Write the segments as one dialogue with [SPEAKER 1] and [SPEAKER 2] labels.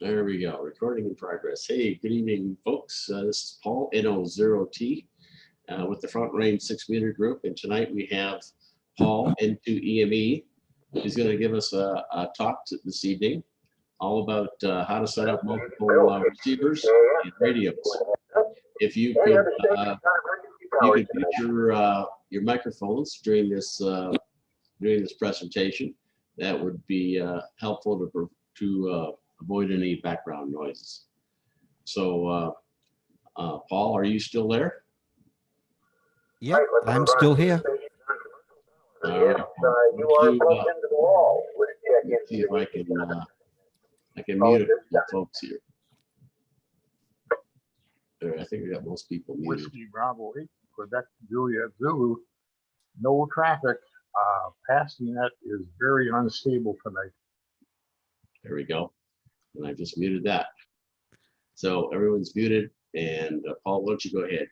[SPEAKER 1] There we go. Recording in progress. Hey, good evening, folks. This is Paul, N0T, with the Front Range 6 Meter Group. And tonight we have Paul, N2EME, who's going to give us a talk this evening all about how to set up multiple receivers and radios. If you could, mute your microphones during this presentation, that would be helpful to avoid any background noises. So, Paul, are you still there?
[SPEAKER 2] Yeah, I'm still here.
[SPEAKER 1] All right. Let's see if I can mute the folks here. There, I think we got most people muted.
[SPEAKER 3] Whiskey Bravo 8, Quebec Juliet Zulu. No traffic. Passing that is very unstable tonight.
[SPEAKER 1] There we go. And I just muted that. So everyone's muted. And Paul, why don't you go ahead?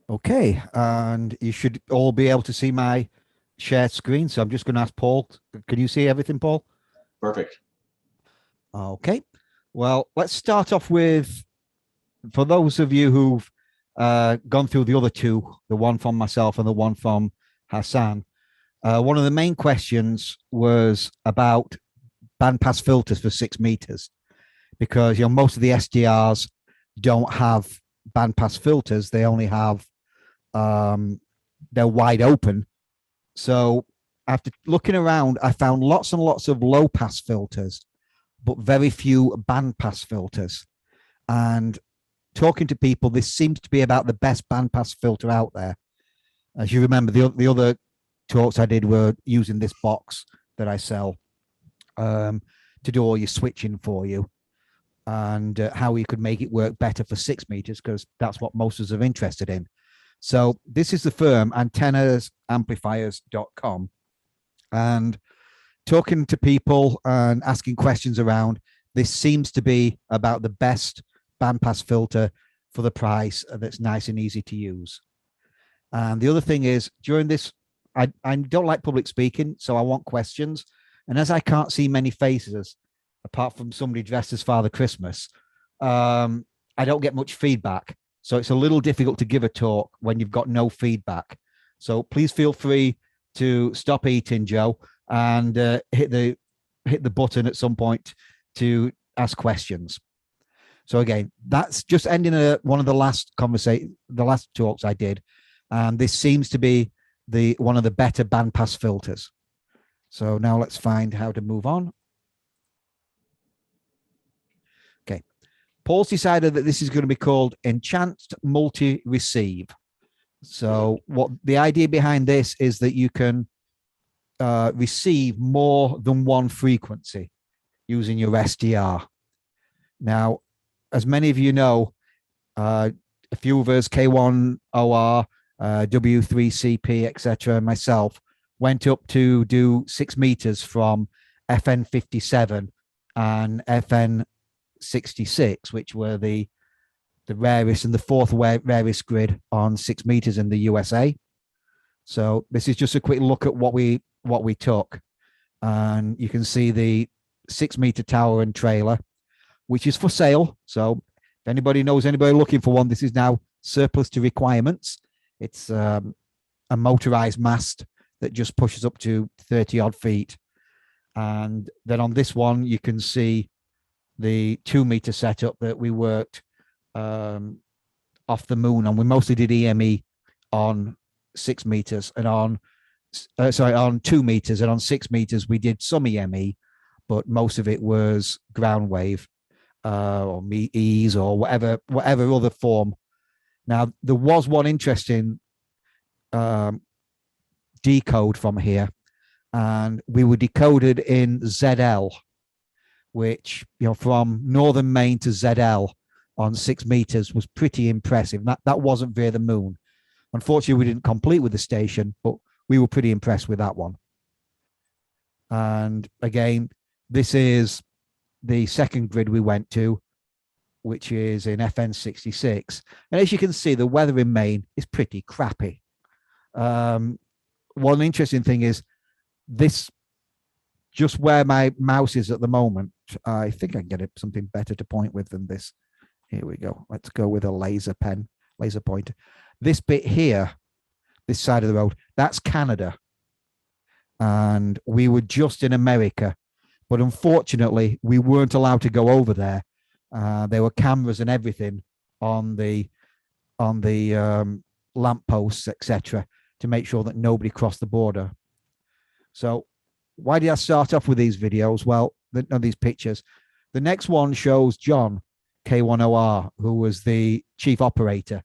[SPEAKER 2] Okay, and you should all be able to see my shared screen. So I'm just going to ask Paul, can you see everything, Paul?
[SPEAKER 1] Perfect.
[SPEAKER 2] Okay, well, let's start off with, for those of you who've gone through the other two, the one from myself and the one from Hassan, one of the main questions was about bandpass filters for 6 meters, because most of the SDRs don't have bandpass filters. They only have they're wide open. So after looking around, I found lots and lots of low pass filters, but very few bandpass filters. And talking to people, this seems to be about the best bandpass filter out there. As you remember, the other talks I did were using this box that I sell to do all your switching for you, and how you could make it work better for 6 meters, because that's what most of us are interested in. So this is the firm antennasamplifiers.com, and talking to people and asking questions around, this seems to be about the best bandpass filter for the price that's nice and easy to use. And the other thing is, during this, I don't like public speaking, so I want questions. And as I can't see many faces, apart from somebody dressed as Father Christmas, I don't get much feedback. So it's a little difficult to give a talk when you've got no feedback. So please feel free to stop eating, Joe, and hit the button at some point to ask questions. So again, that's just ending one of the last talks I did, and this seems to be one of the better bandpass filters. So now let's find how to move on. Okay, Paul's decided that this is going to be called Enhanced Multi Receive. So what the idea behind this is that you can receive more than one frequency using your SDR. Now, as many of you know, a few of us, K1OR, W3CP, etc., myself, went up to do 6 meters from FN57 and FN66, which were the rarest and the 4th rarest grid on 6 meters in the USA. So this is just a quick look at what we took, and you can see the 6 meter tower and trailer, which is for sale. So if anybody knows anybody looking for one, this is now surplus to requirements. It's a motorized mast that just pushes up to 30 odd feet. And then on this one, you can see the 2 meter setup that we worked off the moon. And we mostly did EME on 6 meters and on 2 meters, and on 6 meters, we did some EME, but most of it was ground wave or MEEs or whatever other form. Now, there was one interesting decode from here, and we were decoded in ZL, which, from Northern Maine to ZL on 6 meters was pretty impressive. That wasn't via the moon. Unfortunately, we didn't complete with the station, but we were pretty impressed with that one. And again, this is the second grid we went to, which is in FN66. And as you can see, the weather in Maine is pretty crappy. One interesting thing is this, just where my mouse is at the moment, I think I can get it something better to point with than this. Here we go. Let's go with a laser pointer. This bit here, this side of the road, that's Canada. And we were just in America, but unfortunately we weren't allowed to go over there. There were cameras and everything on the lampposts, etc., to make sure that nobody crossed the border. So why did I start off with these videos? Well, these pictures. The next one shows John K10R, who was the chief operator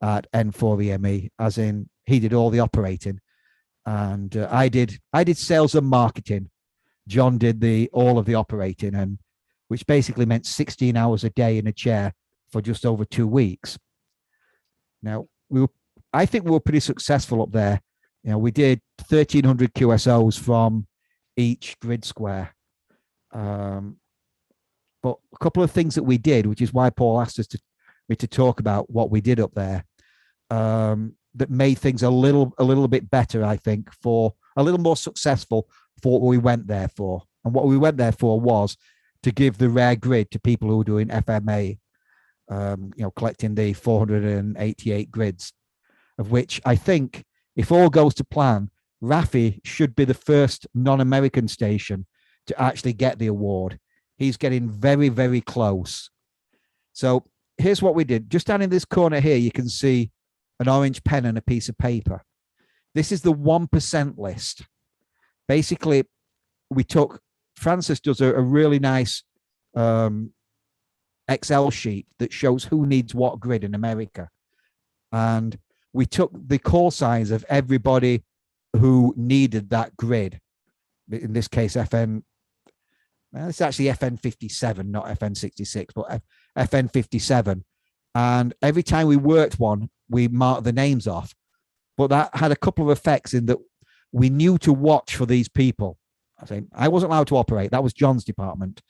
[SPEAKER 2] at N2EME, as in he did all the operating, and I did sales and marketing. John did all of the operating, and which basically meant 16 hours a day in a chair for just over 2 weeks. Now I think we were pretty successful up there. You know, we did 1,300 QSOs from each grid square. But a couple of things that we did, which is why Paul asked me to talk about what we did up there, that made things a little bit better, I think, for a little more successful for what we went there for. And what we went there for was to give the rare grid to people who were doing FFMA, collecting the 488 grids, of which I think, if all goes to plan, Rafi should be the first non-American station to actually get the award. He's getting very, very close. So here's what we did. Just down in this corner here, you can see an orange pen and a piece of paper. This is the 1% list. Basically, Francis does a really nice Excel sheet that shows who needs what grid in America. And we took the call signs of everybody who needed that grid. In this case, it's actually FN57, not FN66, but FN57. And every time we worked one, we marked the names off. But that had a couple of effects in that we knew to watch for these people. I wasn't allowed to operate. That was John's department.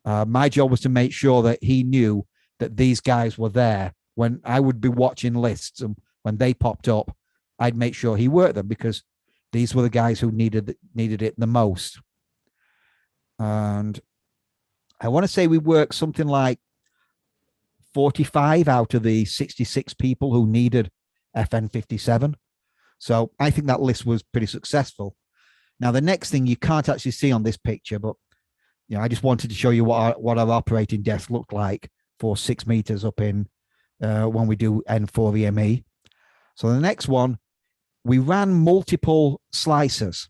[SPEAKER 2] My job was to make sure that he knew that these guys were there when I would be watching lists. And when they popped up, I'd make sure he worked them, because these were the guys who needed it the most. And I want to say we worked something like 45 out of the 66 people who needed FN57. So I think that list was pretty successful. Now, the next thing you can't actually see on this picture, but I just wanted to show you what our operating desk looked like for 6 meters up in when we do N2EME. So the next one, we ran multiple slicers,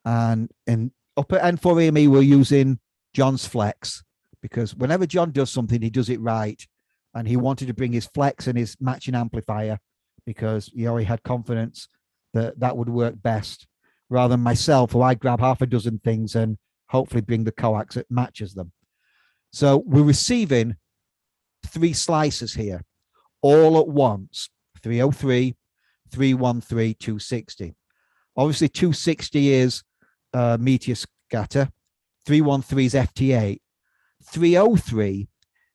[SPEAKER 2] and up at N2EME, we're using John's flex, because whenever John does something, he does it right. And he wanted to bring his flex and his matching amplifier, because he had confidence that would work best, rather than myself, who I grab half a dozen things and hopefully bring the coax that matches them. So we're receiving 3 slices here, all at once: 303, 313, 260. Obviously, 260 is Meter scatter, 313 is FT8, 303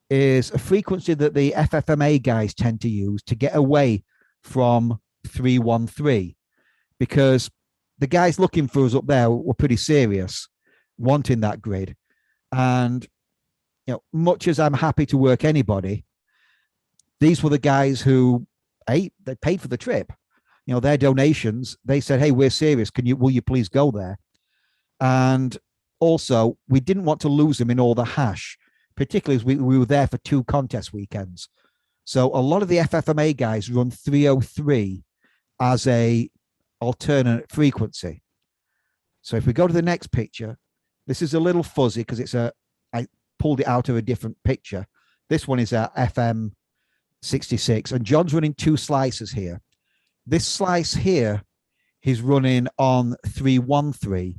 [SPEAKER 2] is a frequency that the FFMA guys tend to use to get away from 313, because the guys looking for us up there were pretty serious, wanting that grid. And much as I'm happy to work anybody, these were the guys who they paid for the trip. Their donations, they said, hey, we're serious, will you please go there? And also, we didn't want to lose them in all the hash, particularly as we were there for 2 contest weekends. So a lot of the FFMA guys run 303 as a alternate frequency. So if we go to the next picture, this is a little fuzzy because I pulled it out of a different picture. This one is a FM66, and John's running 2 slices here. This slice here, he's running on 313.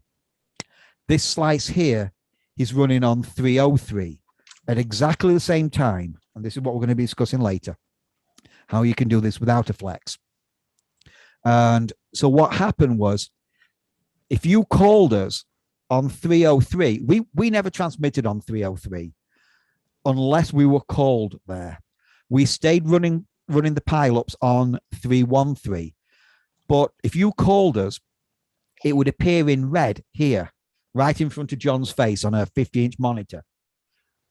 [SPEAKER 2] This slice here, he's running on 303 at exactly the same time. And this is what we're going to be discussing later, how you can do this without a flex. And so what happened was, if you called us on 303, we never transmitted on 303 unless we were called there. We stayed running the pileups on 313. But if you called us it would appear in red here, right in front of John's face on a 50-inch monitor.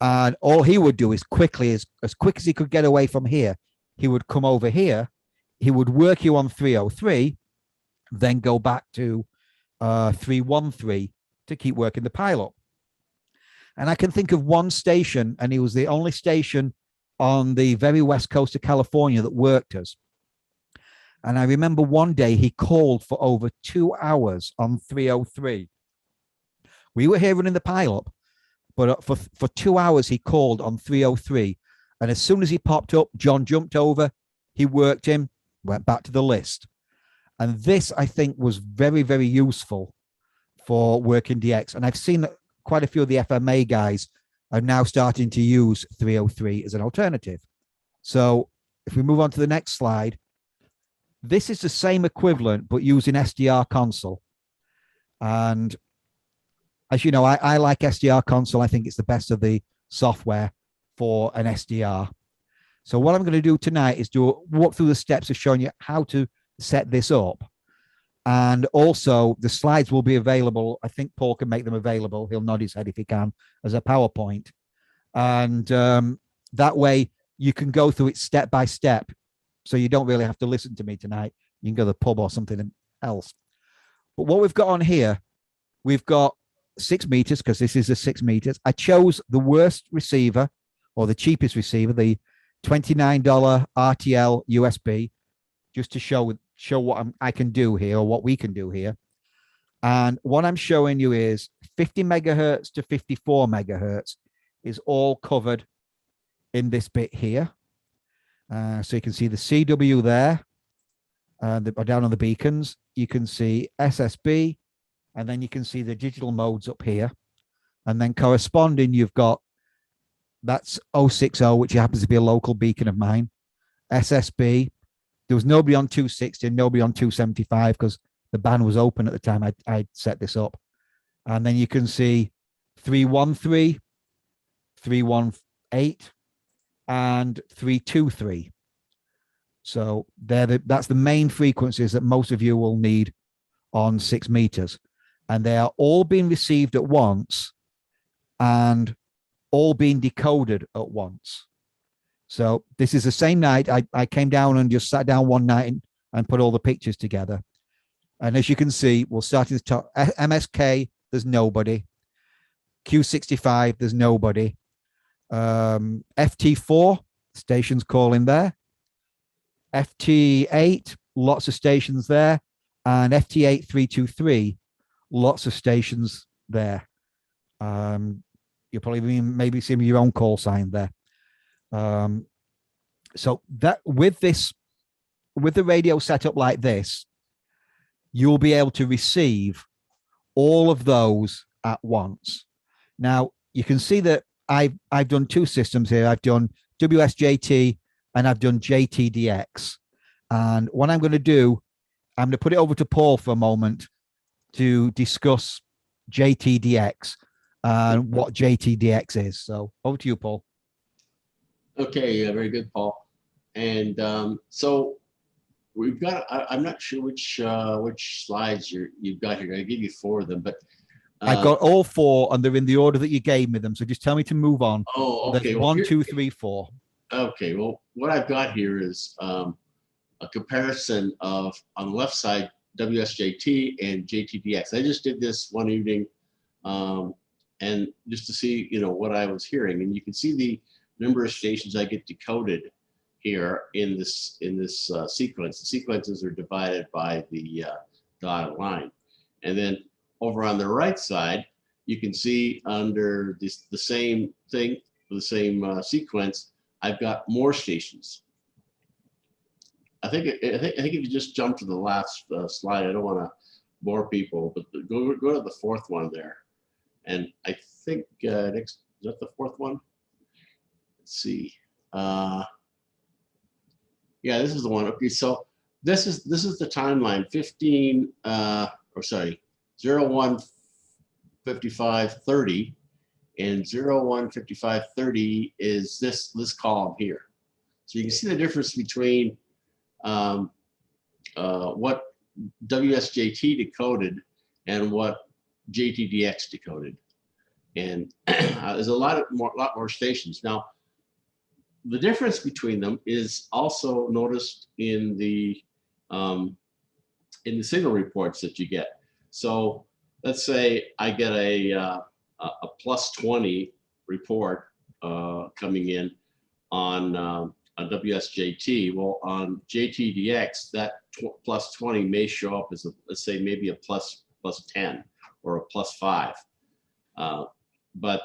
[SPEAKER 2] And all he would do is quickly, as quick as he could get away from here, he would come over here, he would work you on 303, then go back to 313 to keep working the pilot. And I can think of one station, and he was the only station on the very west coast of California that worked us. And I remember one day he called for over 2 hours on 303. We were here running the pilot, but for 2 hours he called on 303. And as soon as he popped up, John jumped over, he worked him, went back to the list. And this, I think, was very, very useful for working DX. And I've seen that quite a few of the FMA guys are now starting to use 303 as an alternative. So if we move on to the next slide, this is the same equivalent, but using SDR Console. And as you know, I like SDR Console. I think it's the best of the software for an SDR. So what I'm going to do tonight is walk through the steps of showing you how to set this up. And also the slides will be available. I think Paul can make them available. He'll nod his head if he can, as a PowerPoint. And that way you can go through it step by step. So you don't really have to listen to me tonight. You can go to the pub or something else. But what we've got on here, we've got 6 meters, because this is a 6 meters. I chose the worst receiver, or the cheapest receiver, the $29 RTL USB, just to show what I can do here, or what we can do here. And what I'm showing you is 50 megahertz to 54 megahertz is all covered in this bit here. So you can see the CW there, down on the beacons. You can see SSB, and then you can see the digital modes up here. And then corresponding, you've got, that's 060, which happens to be a local beacon of mine. SSB, there was nobody on 260, nobody on 275, because the band was open at the time I set this up. And then you can see 313, 318, and 323. So that's the main frequencies that most of you will need on 6 meters. And they are all being received at once and all being decoded at once. So this is the same night I came down and just sat down one night and put all the pictures together. And as you can see, we'll start at the top. MSK, there's nobody. Q65, there's nobody. FT4, stations calling there. FT8, lots of stations there. And FT8 323, lots of stations there. You'll probably maybe see your own call sign there. So that with the radio set up like this, you'll be able to receive all of those at once. Now you can see that I've done 2 systems here. I've done WSJT and I've done JTDX. And what I'm going to do, I'm going to put it over to Paul for a moment to discuss JTDX and what JTDX is. So over to you, Paul.
[SPEAKER 1] Okay, very good, Paul. And so we've got, I'm not sure which slides you've got here. I give you 4 of them, but
[SPEAKER 2] I've got all 4 and they're in the order that you gave me them. So just tell me to move on.
[SPEAKER 1] Oh, okay.
[SPEAKER 2] There's 1, 2, 3, 4.
[SPEAKER 1] Okay, well, what I've got here is a comparison of, on the left side, WSJT and JTDX. I just did this one evening, and just to see, what I was hearing. And you can see the number of stations I get decoded here in this sequence. The sequences are divided by the dotted line. And then over on the right side, you can see under the same thing, the same sequence, I've got more stations. I think if you just jump to the last slide, I don't want to bore people, but go to the 4th one there. And I think next, is that the 4th one? Let's see. Yeah, this is the one. Okay, so this is the timeline. 01 55 30, and 01 55 30 is this column here. So you can see the difference between what WSJT decoded and what JTDX decoded. And there's a lot more stations. Now, the difference between them is also noticed in the signal reports that you get. So let's say I get a +20 report coming in on WSJT. Well, on JTDX, that +20 may show up as let's say maybe a +10 or a +5. But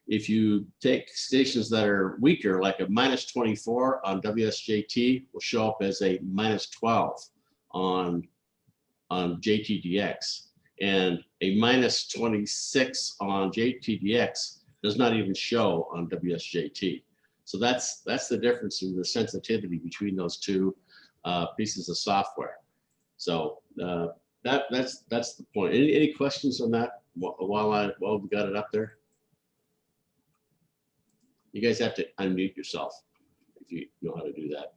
[SPEAKER 1] if you take stations that are weaker, like a -24 on WSJT will show up as a -12 on JTDX, and a -26 on JTDX does not even show on WSJT. So that's the difference in the sensitivity between those two pieces of software. So that's the point. Any questions on that while we got it up there? You guys have to unmute yourself if you know how to do that.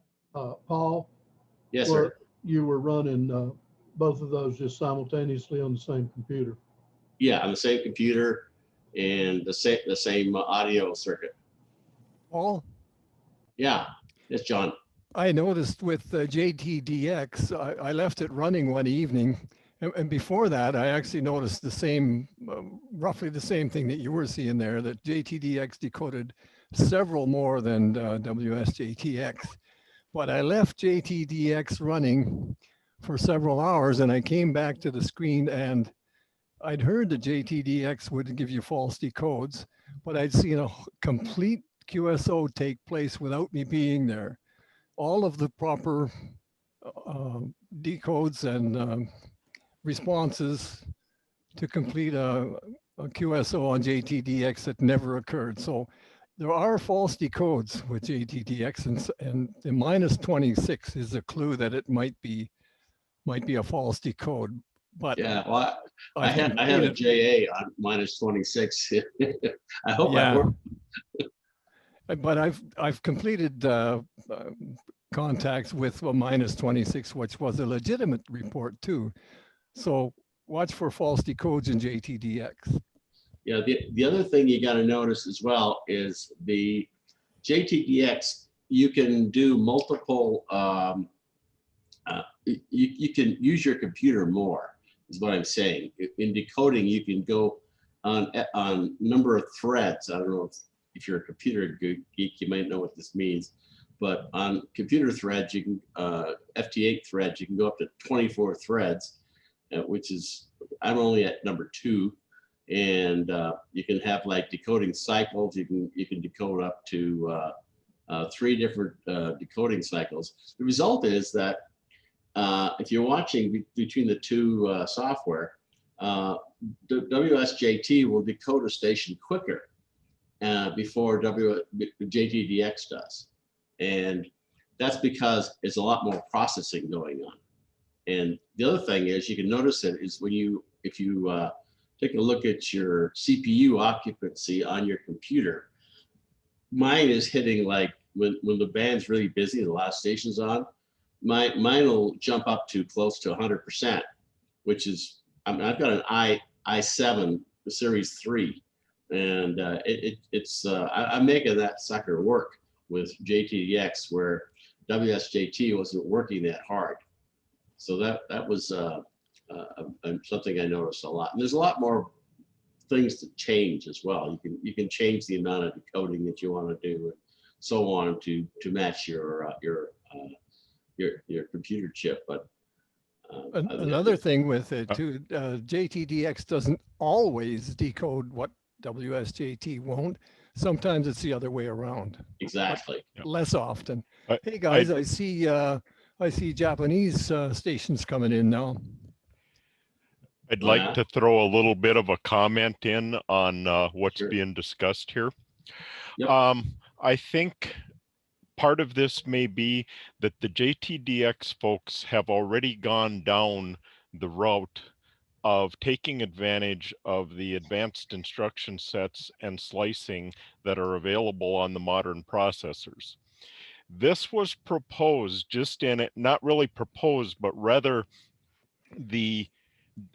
[SPEAKER 4] Paul?
[SPEAKER 1] Yes, sir.
[SPEAKER 4] You were running both of those just simultaneously on the same computer?
[SPEAKER 1] Yeah, on the same computer and the same audio circuit.
[SPEAKER 5] Paul?
[SPEAKER 1] Yeah, yes, John.
[SPEAKER 5] I noticed with JTDX, I left it running one evening. And before that, I actually noticed the same, roughly the same thing that you were seeing there, that JTDX decoded several more than WSJT-X. But I left JTDX running for several hours, and I came back to the screen, and I'd heard that JTDX would give you false decodes, but I'd seen a complete QSO take place without me being there. All of the proper decodes and responses to complete a QSO on JTDX that never occurred. So there are false decodes with JTDX, and the -26 is a clue that it might be a false decode. But
[SPEAKER 1] yeah, well, I have a JA on -26. I hope that worked.
[SPEAKER 5] But I've completed contacts with a -26, which was a legitimate report too. So watch for false decodes in JTDX.
[SPEAKER 1] Yeah, the other thing you got to notice as well is the JTDX, you can do multiple, you can use your computer more, is what I'm saying. In decoding, you can go on number of threads. I don't know if you're a computer geek, you might know what this means. But on computer threads, you can, FT8 threads, you can go up to 24 threads, which is, I'm only at number 2. And you can have like decoding cycles. You can decode up to 3 different decoding cycles. The result is that if you're watching between the two software, WSJT will decode a station quicker before JTDX does. And that's because there's a lot more processing going on. And the other thing is, you can notice it is if you take a look at your CPU occupancy on your computer, mine is hitting like when the band's really busy, the last station's on, mine will jump up to close to 100%, which is, I mean, I've got an i7 Series 3, and I'm making that sucker work with JTDX where WSJT wasn't working that hard. So that was something I noticed a lot. And there's a lot more things to change as well. You can change the amount of decoding that you want to do and so on to match your computer chip. But
[SPEAKER 5] another thing with it too, JTDX doesn't always decode what WSJT won't. Sometimes it's the other way around.
[SPEAKER 1] Exactly.
[SPEAKER 5] Less often. Hey guys, I see Japanese stations coming in now.
[SPEAKER 6] I'd like to throw a little bit of a comment in on what's
[SPEAKER 1] Sure.
[SPEAKER 6] being discussed here.
[SPEAKER 1] Yep.
[SPEAKER 6] I think part of this may be that the JTDX folks have already gone down the route of taking advantage of the advanced instruction sets and slicing that are available on the modern processors. This was proposed just in it, not really proposed, but rather the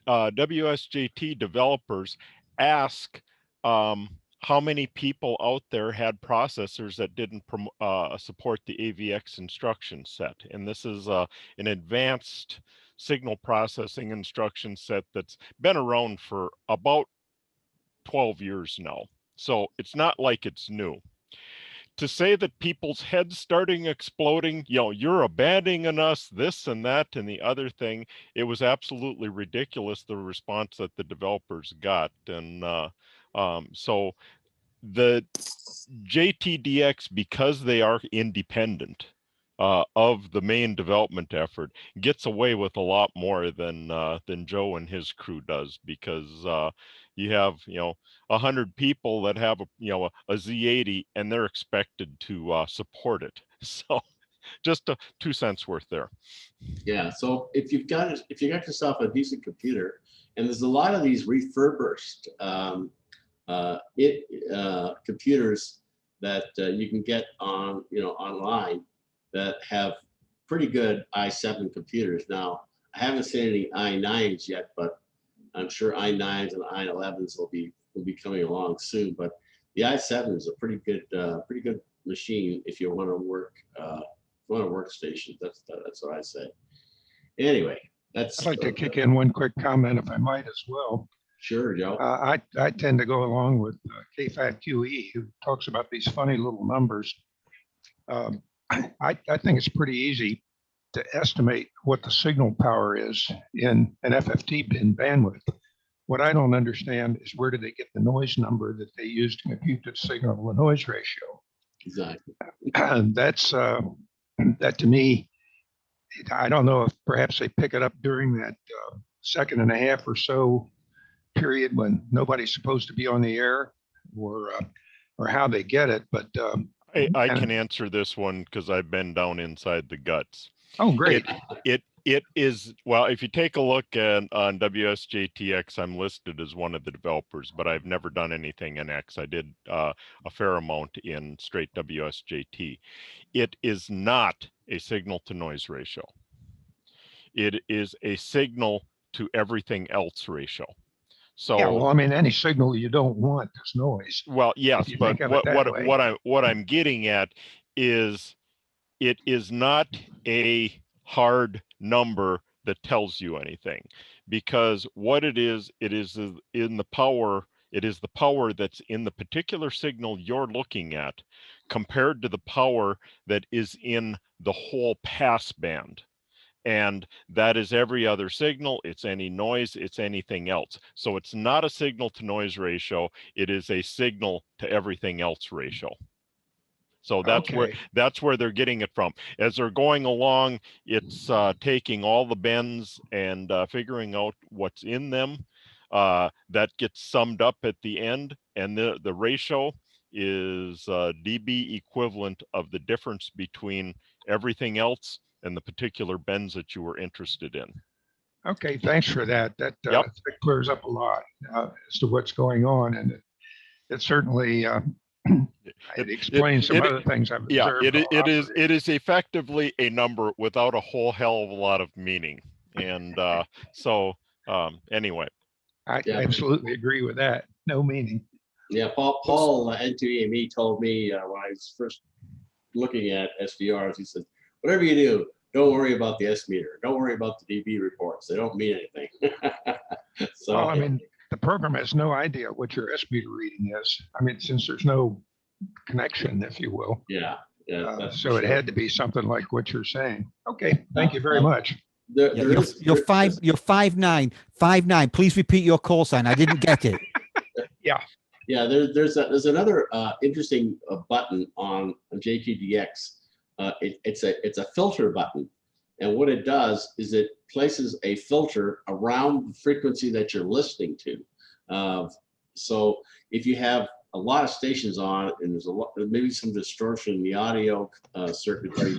[SPEAKER 6] WSJT developers ask how many people out there had processors that didn't support the AVX instruction set. And this is an advanced signal processing instruction set that's been around for about 12 years now. So it's not like it's new. To say that people's heads starting exploding, you know, you're abandoning us, this and that and the other thing, it was absolutely ridiculous, the response that the developers got. And so the JTDX, because they are independent of the main development effort, gets away with a lot more than Joe and his crew does, because you have, you know, 100 people that have a Z80 and they're expected to support it. So just 2 cents worth there.
[SPEAKER 1] Yeah. So if you got yourself a decent computer, and there's a lot of these refurbished computers that you can get on online that have pretty good i7 computers. Now, I haven't seen any i9s yet, but I'm sure i9s and i11s will be coming along soon. But the i7 is a pretty good machine if you want to work workstation. That's what I say. Anyway, that's.
[SPEAKER 7] I'd like to kick in one quick comment, if I might, as well.
[SPEAKER 1] Sure, Joe.
[SPEAKER 7] I tend to go along with KFAT-QE, who talks about these funny little numbers. I think it's pretty easy to estimate what the signal power is in an FFT bin bandwidth. What I don't understand is, where do they get the noise number that they use to compute the signal to noise ratio?
[SPEAKER 1] Exactly.
[SPEAKER 7] That's that to me, I don't know if perhaps they pick it up during that second and a half or so period when nobody's supposed to be on the air, or how they get it. But
[SPEAKER 6] I can answer this one because I've been down inside the guts.
[SPEAKER 7] Oh, great.
[SPEAKER 6] It is, well, if you take a look on WSJT-X, I'm listed as one of the developers, but I've never done anything in X. I did a fair amount in straight WSJT. It is not a signal to noise ratio. It is a signal to everything else ratio. So
[SPEAKER 7] yeah, well, I mean, any signal you don't want is noise.
[SPEAKER 6] Well, yes, but what I'm getting at is, it is not a hard number that tells you anything, because what it is in the power. It is the power that's in the particular signal you're looking at compared to the power that is in the whole pass band. And that is every other signal. It's any noise, it's anything else. So it's not a signal to noise ratio. It is a signal to everything else ratio. So that's where they're getting it from. As they're going along, it's taking all the bends and figuring out what's in them. That gets summed up at the end, and the ratio is dB equivalent of the difference between everything else and the particular bends that you were interested in.
[SPEAKER 7] Okay, thanks for that. That clears up a lot as to what's going on, and it certainly it explains some other things I've observed.
[SPEAKER 6] It is effectively a number without a whole hell of a lot of meaning, and anyway.
[SPEAKER 7] I absolutely agree with that. No meaning.
[SPEAKER 1] Yeah, Paul N2EME told me when I was first looking at SDRs, he said, whatever you do, don't worry about the S meter. Don't worry about the dB reports. They don't mean anything. So,
[SPEAKER 7] well, I mean, the program has no idea what your S meter reading is. I mean, since there's no connection, if you will.
[SPEAKER 1] Yeah.
[SPEAKER 7] So it had to be something like what you're saying. Okay, thank you very much.
[SPEAKER 2] You're 5'9". Please repeat your call sign. I didn't get it.
[SPEAKER 1] Yeah. There's another interesting button on JTDX. It's a filter button, and what it does is it places a filter around the frequency that you're listening to. So if you have a lot of stations on, and there's maybe some distortion in the audio circuitry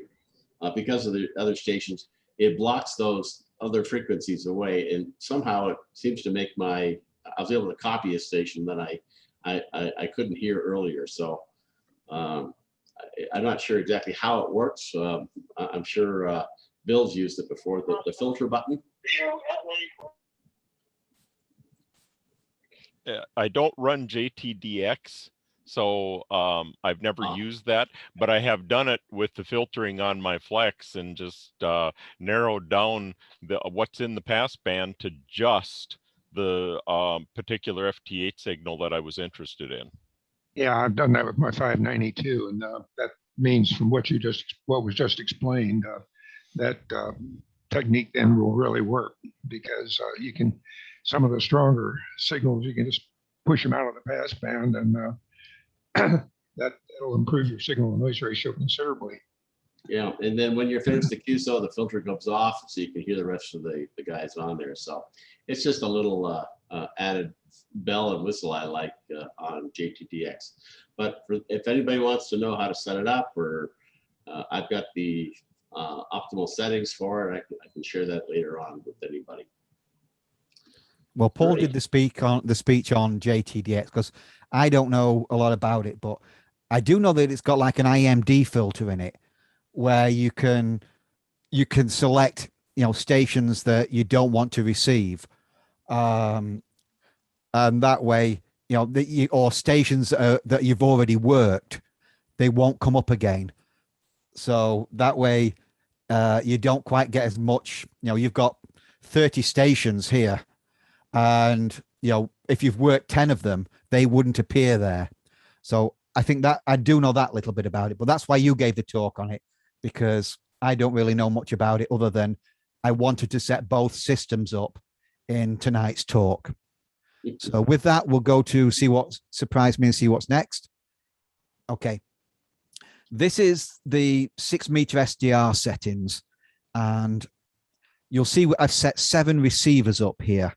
[SPEAKER 1] because of the other stations, it blocks those other frequencies away, and somehow it seems to make I was able to copy a station that I couldn't hear earlier. So I'm not sure exactly how it works. I'm sure Bill's used it before, the filter button.
[SPEAKER 6] I don't run JTDX, so I've never
[SPEAKER 1] Oh.
[SPEAKER 6] used that, but I have done it with the filtering on my Flex and just narrowed down what's in the passband to just the particular FT8 signal that I was interested in.
[SPEAKER 7] Yeah, I've done that with my 592, and that means from what was just explained, that technique then will really work, because you can, some of the stronger signals, you can just push them out of the passband, and that'll improve your signal to noise ratio considerably.
[SPEAKER 1] Yeah, and then when you're finished the QSO, the filter comes off, so you can hear the rest of the guys on there. So it's just a little added bell and whistle I like on JTDX. But if anybody wants to know how to set it up, or I've got the optimal settings for it, I can share that later on with anybody.
[SPEAKER 2] Well, Paul
[SPEAKER 1] Great.
[SPEAKER 2] did the speech on JTDX, because I don't know a lot about it, but I do know that it's got like an IMD filter in it, where you can select, you know, stations that you don't want to receive, and that way, you know, or stations that you've already worked, they won't come up again. So that way, you don't quite get as much. You know, you've got 30 stations here, and you know, if you've worked 10 of them, they wouldn't appear there. So I think that I do know that little bit about it, but that's why you gave the talk on it, because I don't really know much about it, other than I wanted to set both systems up in tonight's talk. So with that, we'll go to see what surprised me and see what's next. Okay. This is the 6-meter SDR settings, and you'll see I've set 7 receivers up here.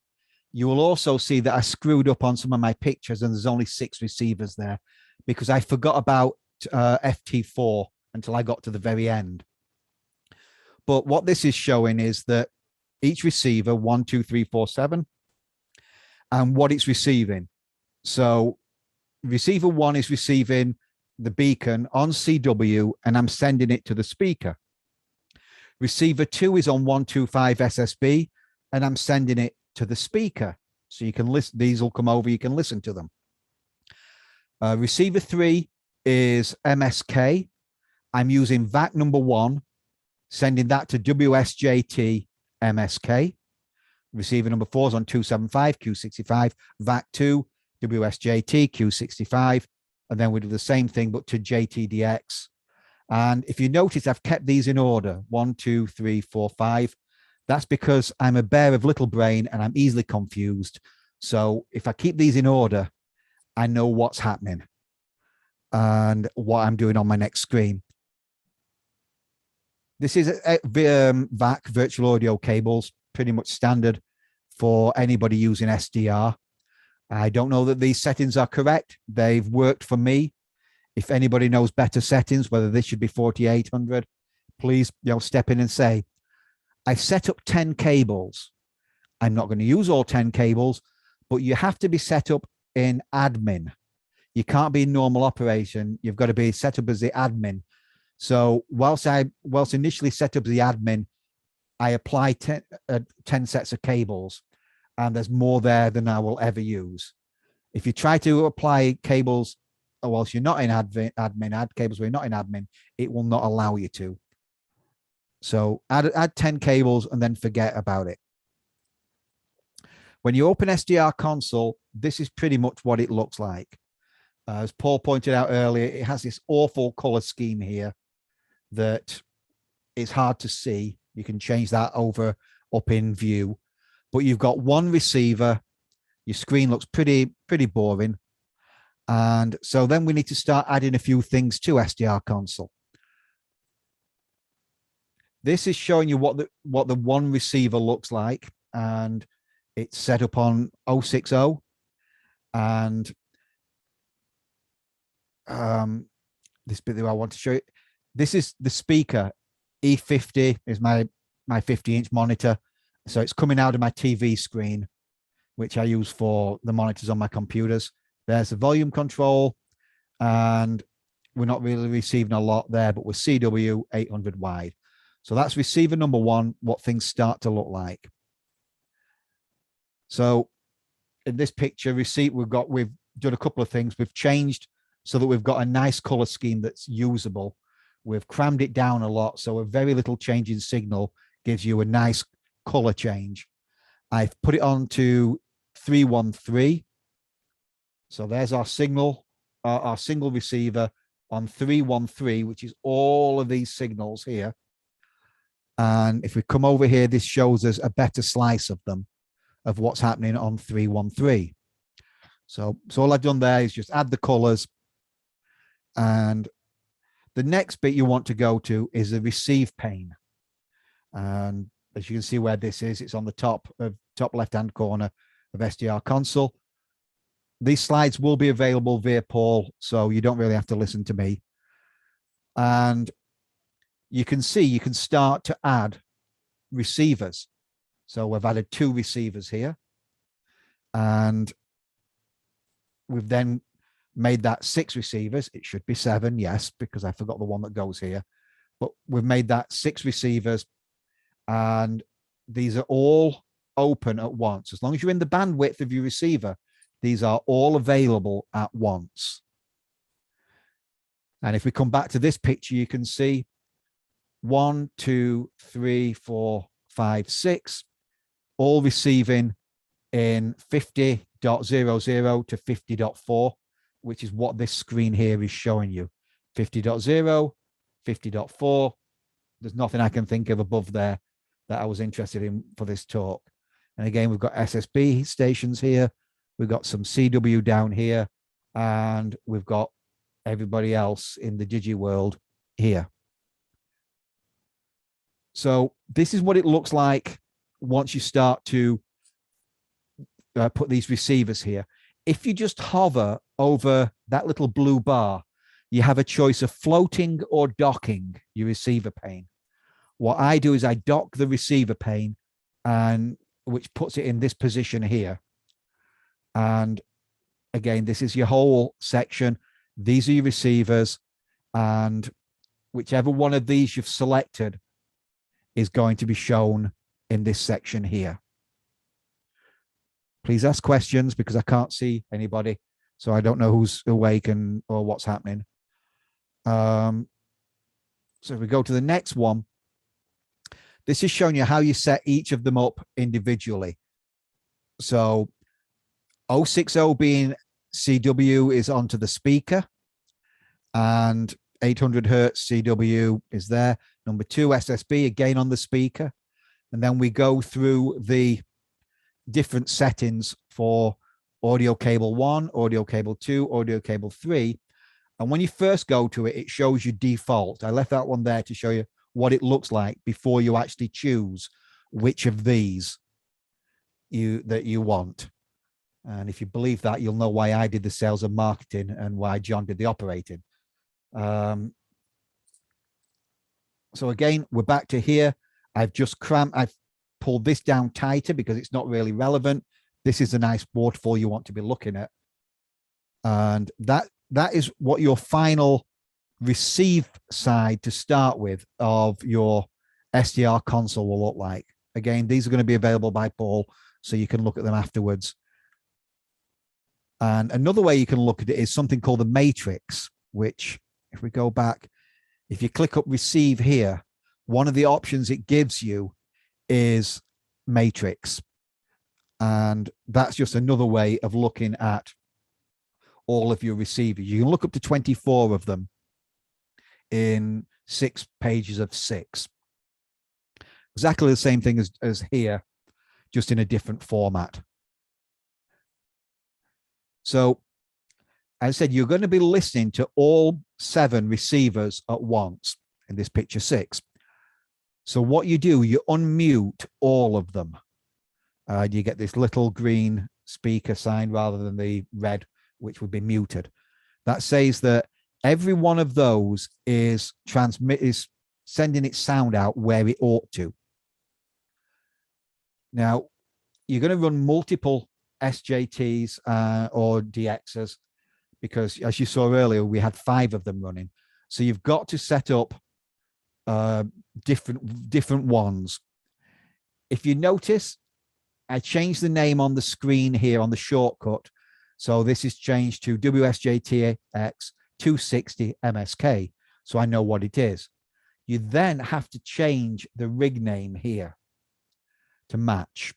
[SPEAKER 2] You will also see that I screwed up on some of my pictures, and there's only 6 receivers there because I forgot about FT4 until I got to the very end. But what this is showing is that each receiver, 1, 2, 3, 4, 7, and what it's receiving. So receiver 1 is receiving the beacon on CW, and I'm sending it to the speaker. Receiver 2 is on 125 SSB, and I'm sending it to the speaker. So you can listen, these will come over, you can listen to them. Receiver 3 is MSK. I'm using VAC number 1, sending that to WSJT MSK. Receiver number 4 is on 275 Q65, VAC 2, WSJT Q65, and then we do the same thing but to JTDX. And if you notice, I've kept these in order, 1, 2, 3, 4, 5. That's because I'm a bear of little brain and I'm easily confused. So if I keep these in order, I know what's happening and what I'm doing on my next screen. This is VAC virtual audio cables, pretty much standard for anybody using SDR. I don't know that these settings are correct. They've worked for me. If anybody knows better settings, whether this should be 4800, please, you know, step in and say, I set up 10 cables. I'm not going to use all 10 cables, but you have to be set up in admin. You can't be in normal operation. You've got to be set up as the admin. So whilst initially set up as the admin, I apply 10 sets of cables, and there's more there than I will ever use. If you try to apply cables whilst you're not in admin, add cables where you're not in admin, it will not allow you to. So add 10 cables and then forget about it. When you open SDR Console, this is pretty much what it looks like. As Paul pointed out earlier, it has this awful color scheme here that is hard to see. You can change that over up in view, but you've got one receiver. Your screen looks pretty boring. And so then we need to start adding a few things to SDR Console. This is showing you what the one receiver looks like, and it's set up on 060. And this bit that I want to show you, this is the speaker. E50 is my 50-inch monitor, so it's coming out of my TV screen, which I use for the monitors on my computers. There's the volume control, and we're not really receiving a lot there, but we're CW 800 wide. So that's receiver number 1, what things start to look like. So in this picture receipt, we've done a couple of things. We've changed so that we've got a nice color scheme that's usable. We've crammed it down a lot, so a very little change in signal gives you a nice color change. I've put it on to 313. So there's our signal, our single receiver on 313, which is all of these signals here. And if we come over here, this shows us a better slice of them, of what's happening on 313. So all I've done there is just add the colors. And the next bit you want to go to is the receive pane. And as you can see where this is, it's on the top left-hand corner of SDR Console. These slides will be available via Paul, so you don't really have to listen to me. And you can see you can start to add receivers. So we've added 2 receivers here. And we've then made that 6 receivers. It should be 7, yes, because I forgot the one that goes here. But we've made that 6 receivers. And these are all open at once. As long as you're in the bandwidth of your receiver, these are all available at once. And if we come back to this picture, you can see 1, 2, 3, 4, 5, 6, all receiving in 50.00 to 50.4, which is what this screen here is showing you. 50.0, 50.4. There's nothing I can think of above there that I was interested in for this talk. And again, we've got SSB stations here. We've got some CW down here, and we've got everybody else in the Digi world here. So this is what it looks like once you start to put these receivers here. If you just hover over that little blue bar, you have a choice of floating or docking your receiver pane. What I do is I dock the receiver pane, and which puts it in this position here. And again, this is your whole section. These are your receivers, and whichever one of these you've selected is going to be shown in this section here. Please ask questions because I can't see anybody, so I don't know who's awake or what's happening. So if we go to the next one, this is showing you how you set each of them up individually. So 060 being CW is onto the speaker, and 800 hertz CW is there. Number 2 SSB again on the speaker. And then we go through the different settings for audio cable 1, audio cable 2, audio cable 3. And when you first go to it, it shows you default. I left that one there to show you what it looks like before you actually choose which of these that you want. And if you believe that, you'll know why I did the sales and marketing and why John did the operating. So again, we're back to here. I've pulled this down tighter because it's not really relevant. This is a nice waterfall you want to be looking at. And that is what your final receive side to start with of your SDR console will look like. Again, these are going to be available by Paul, so you can look at them afterwards. And another way you can look at it is something called the matrix, which if we go back, if you click up receive here, one of the options it gives you is matrix. And that's just another way of looking at all of your receivers. You can look up to 24 of them in 6 pages of 6. Exactly the same thing as here, just in a different format. So as I said, you're going to be listening to all 7 receivers at once in this picture 6. So what you do, you unmute all of them. You get this little green speaker sign rather than the red, which would be muted. That says that every one of those is sending its sound out where it ought to. Now, you're going to run multiple SJTs or DXs because, as you saw earlier, we had 5 of them running. So you've got to set up different ones. If you notice, I changed the name on the screen here on the shortcut. So this is changed to WSJT-X 260 MSK. So I know what it is. You then have to change the rig name here to match.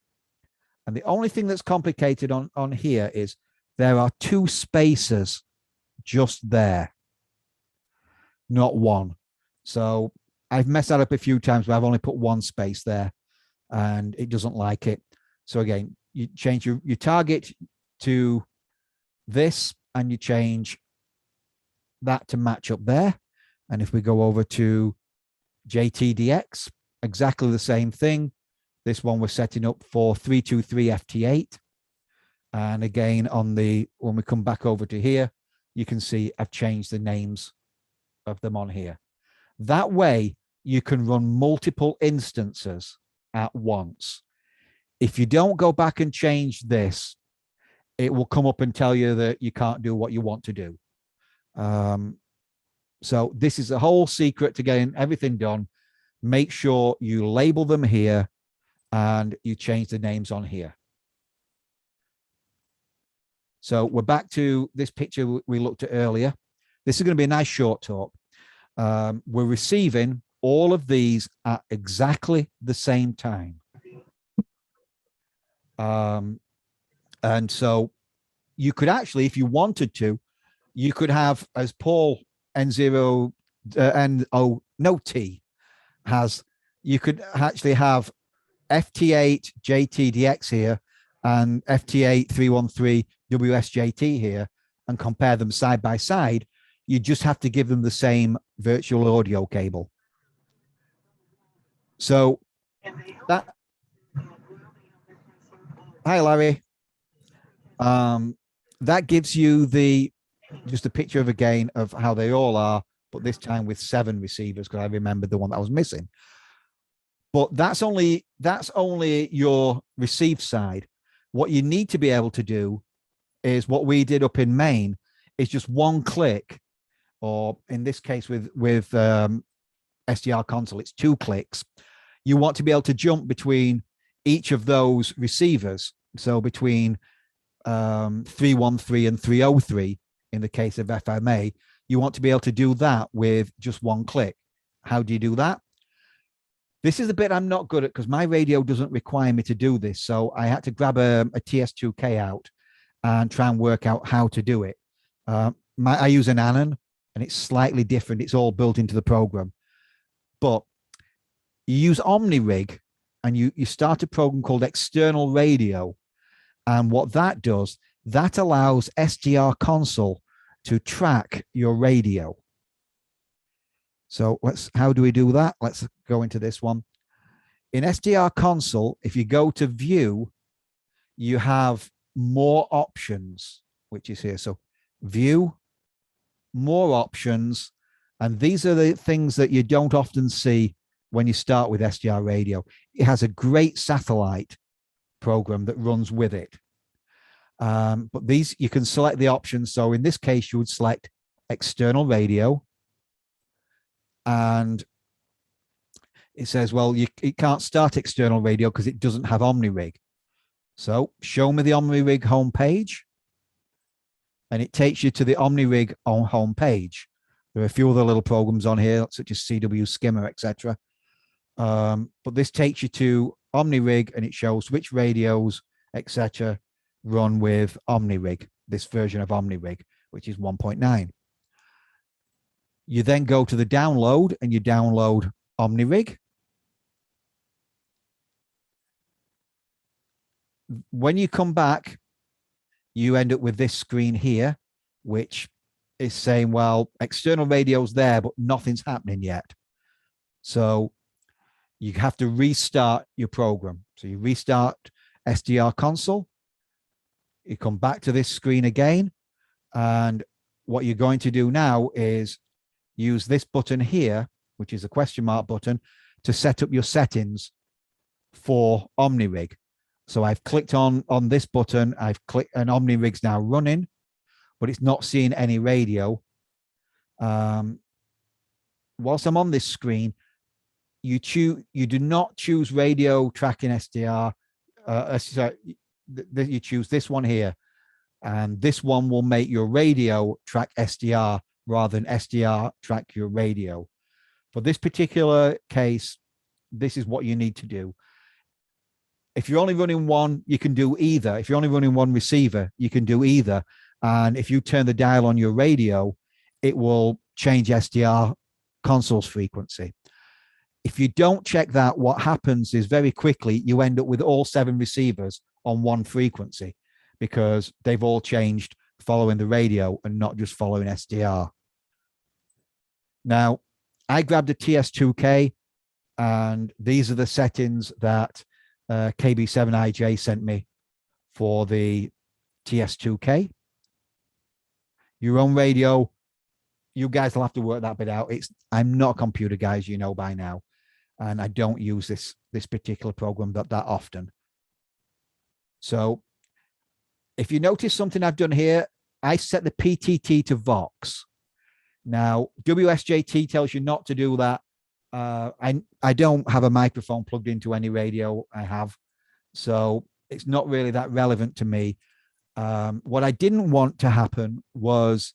[SPEAKER 2] And the only thing that's complicated on here is there are 2 spaces just there, not 1. So I've messed that up a few times, but I've only put 1 space there and it doesn't like it. So again, you change your target to this and you change that to match up there. And if we go over to JTDX, exactly the same thing. This one we're setting up for 323 FT8. And again, when we come back over to here, you can see I've changed the names of them on here. That way you can run multiple instances at once. If you don't go back and change this, it will come up and tell you that you can't do what you want to do. So this is the whole secret to getting everything done. Make sure you label them here and you change the names on here. So we're back to this picture we looked at earlier. This is going to be a nice short talk. We're receiving all of these at exactly the same time. And so you could actually, if you wanted to, you could have, as Paul N0 N0T has, you could actually have FT8 JTDX here and FT8 313 WSJT here and compare them side by side. You just have to give them the same virtual audio cable. So that, hi Larry, that gives you just a picture of again of how they all are, but this time with 7 receivers, because I remembered the one that I was missing. But that's only your receive side. What you need to be able to do is what we did up in Maine is just 1 click, or in this case with SDR Console, it's 2 clicks. You want to be able to jump between each of those receivers. So between 313 and 303 in the case of FFMA, you want to be able to do that with just 1 click. How do you do that? This is the bit I'm not good at because my radio doesn't require me to do this. So I had to grab a TS2K out and try and work out how to do it. I use an Anon and it's slightly different. It's all built into the program. But you use Omni Rig and you start a program called External Radio. And what that does, that allows SDR Console to track your radio. So how do we do that? Let's go into this one. In SDR Console, if you go to View, you have more options, which is here. So View, more options, and these are the things that you don't often see when you start with SDR Radio. It has a great satellite program that runs with it. But these, you can select the options. So in this case, you would select External Radio. And it says, well, it can't start External Radio because it doesn't have Omni Rig. So show me the Omni Rig homepage. And it takes you to the Omni Rig on homepage. There are a few other little programs on here, such as CW Skimmer, etc. But this takes you to Omni Rig and it shows which radios, etc., run with Omni Rig, this version of Omni Rig, which is 1.9. You then go to the download and you download Omni Rig. When you come back, you end up with this screen here, which is saying, well, external radio's there, but nothing's happening yet. So you have to restart your program. So you restart SDR Console. You come back to this screen again. And what you're going to do now is use this button here, which is a question mark button, to set up your settings for Omni Rig. So I've clicked on this button. I've clicked, and Omni Rig's now running, but it's not seeing any radio. Whilst I'm on this screen, you do not choose radio tracking SDR you choose this one here, and this one will make your radio track SDR rather than SDR track your radio. For this particular case, this is what you need to do. If you're only running one, you can do either. If you're only running one receiver, you can do either. And if you turn the dial on your radio, it will change SDR console's frequency. If you don't check that, what happens is very quickly you end up with all 7 receivers on one frequency because they've all changed following the radio and not just following SDR. Now, I grabbed a TS2K, and these are the settings that KB7IJ sent me for the TS2K. Your own radio, you guys will have to work that bit out. I'm not a computer guy, as you know by now, and I don't use this particular program that often. So if you notice something I've done here, I set the PTT to Vox. Now, WSJT tells you not to do that. I don't have a microphone plugged into any radio I have, so it's not really that relevant to me. What I didn't want to happen was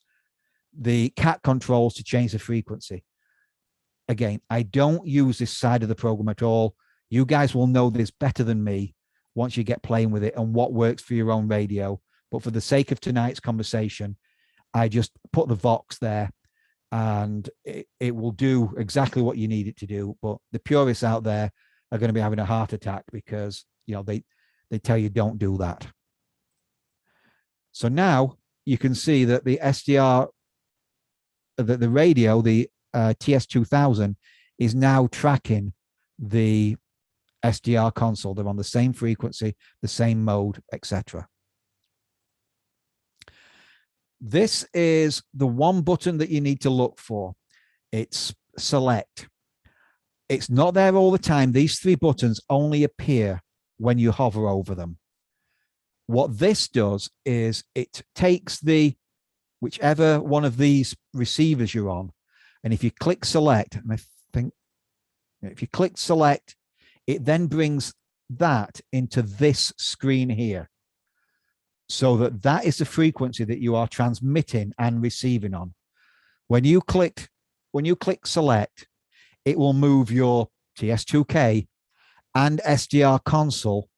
[SPEAKER 2] the cat controls to change the frequency. Again, I don't use this side of the program at all. You guys will know this better than me once you get playing with it and what works for your own radio. But for the sake of tonight's conversation, I just put the Vox there, and it will do exactly what you need it to do. But the purists out there are going to be having a heart attack because, you know, they tell you don't do that. So now you can see that the SDR, the radio, the TS2000 is now tracking the SDR console. They're on the same frequency, the same mode, etc. This is the one button that you need to look for. It's select. It's not there all the time. These 3 buttons only appear when you hover over them. What this does is it takes whichever one of these receivers you're on, and if you click select, and I think if you click select, it then brings that into this screen here, so that is the frequency that you are transmitting and receiving on. When you click select, it will move your TS2K and SDR console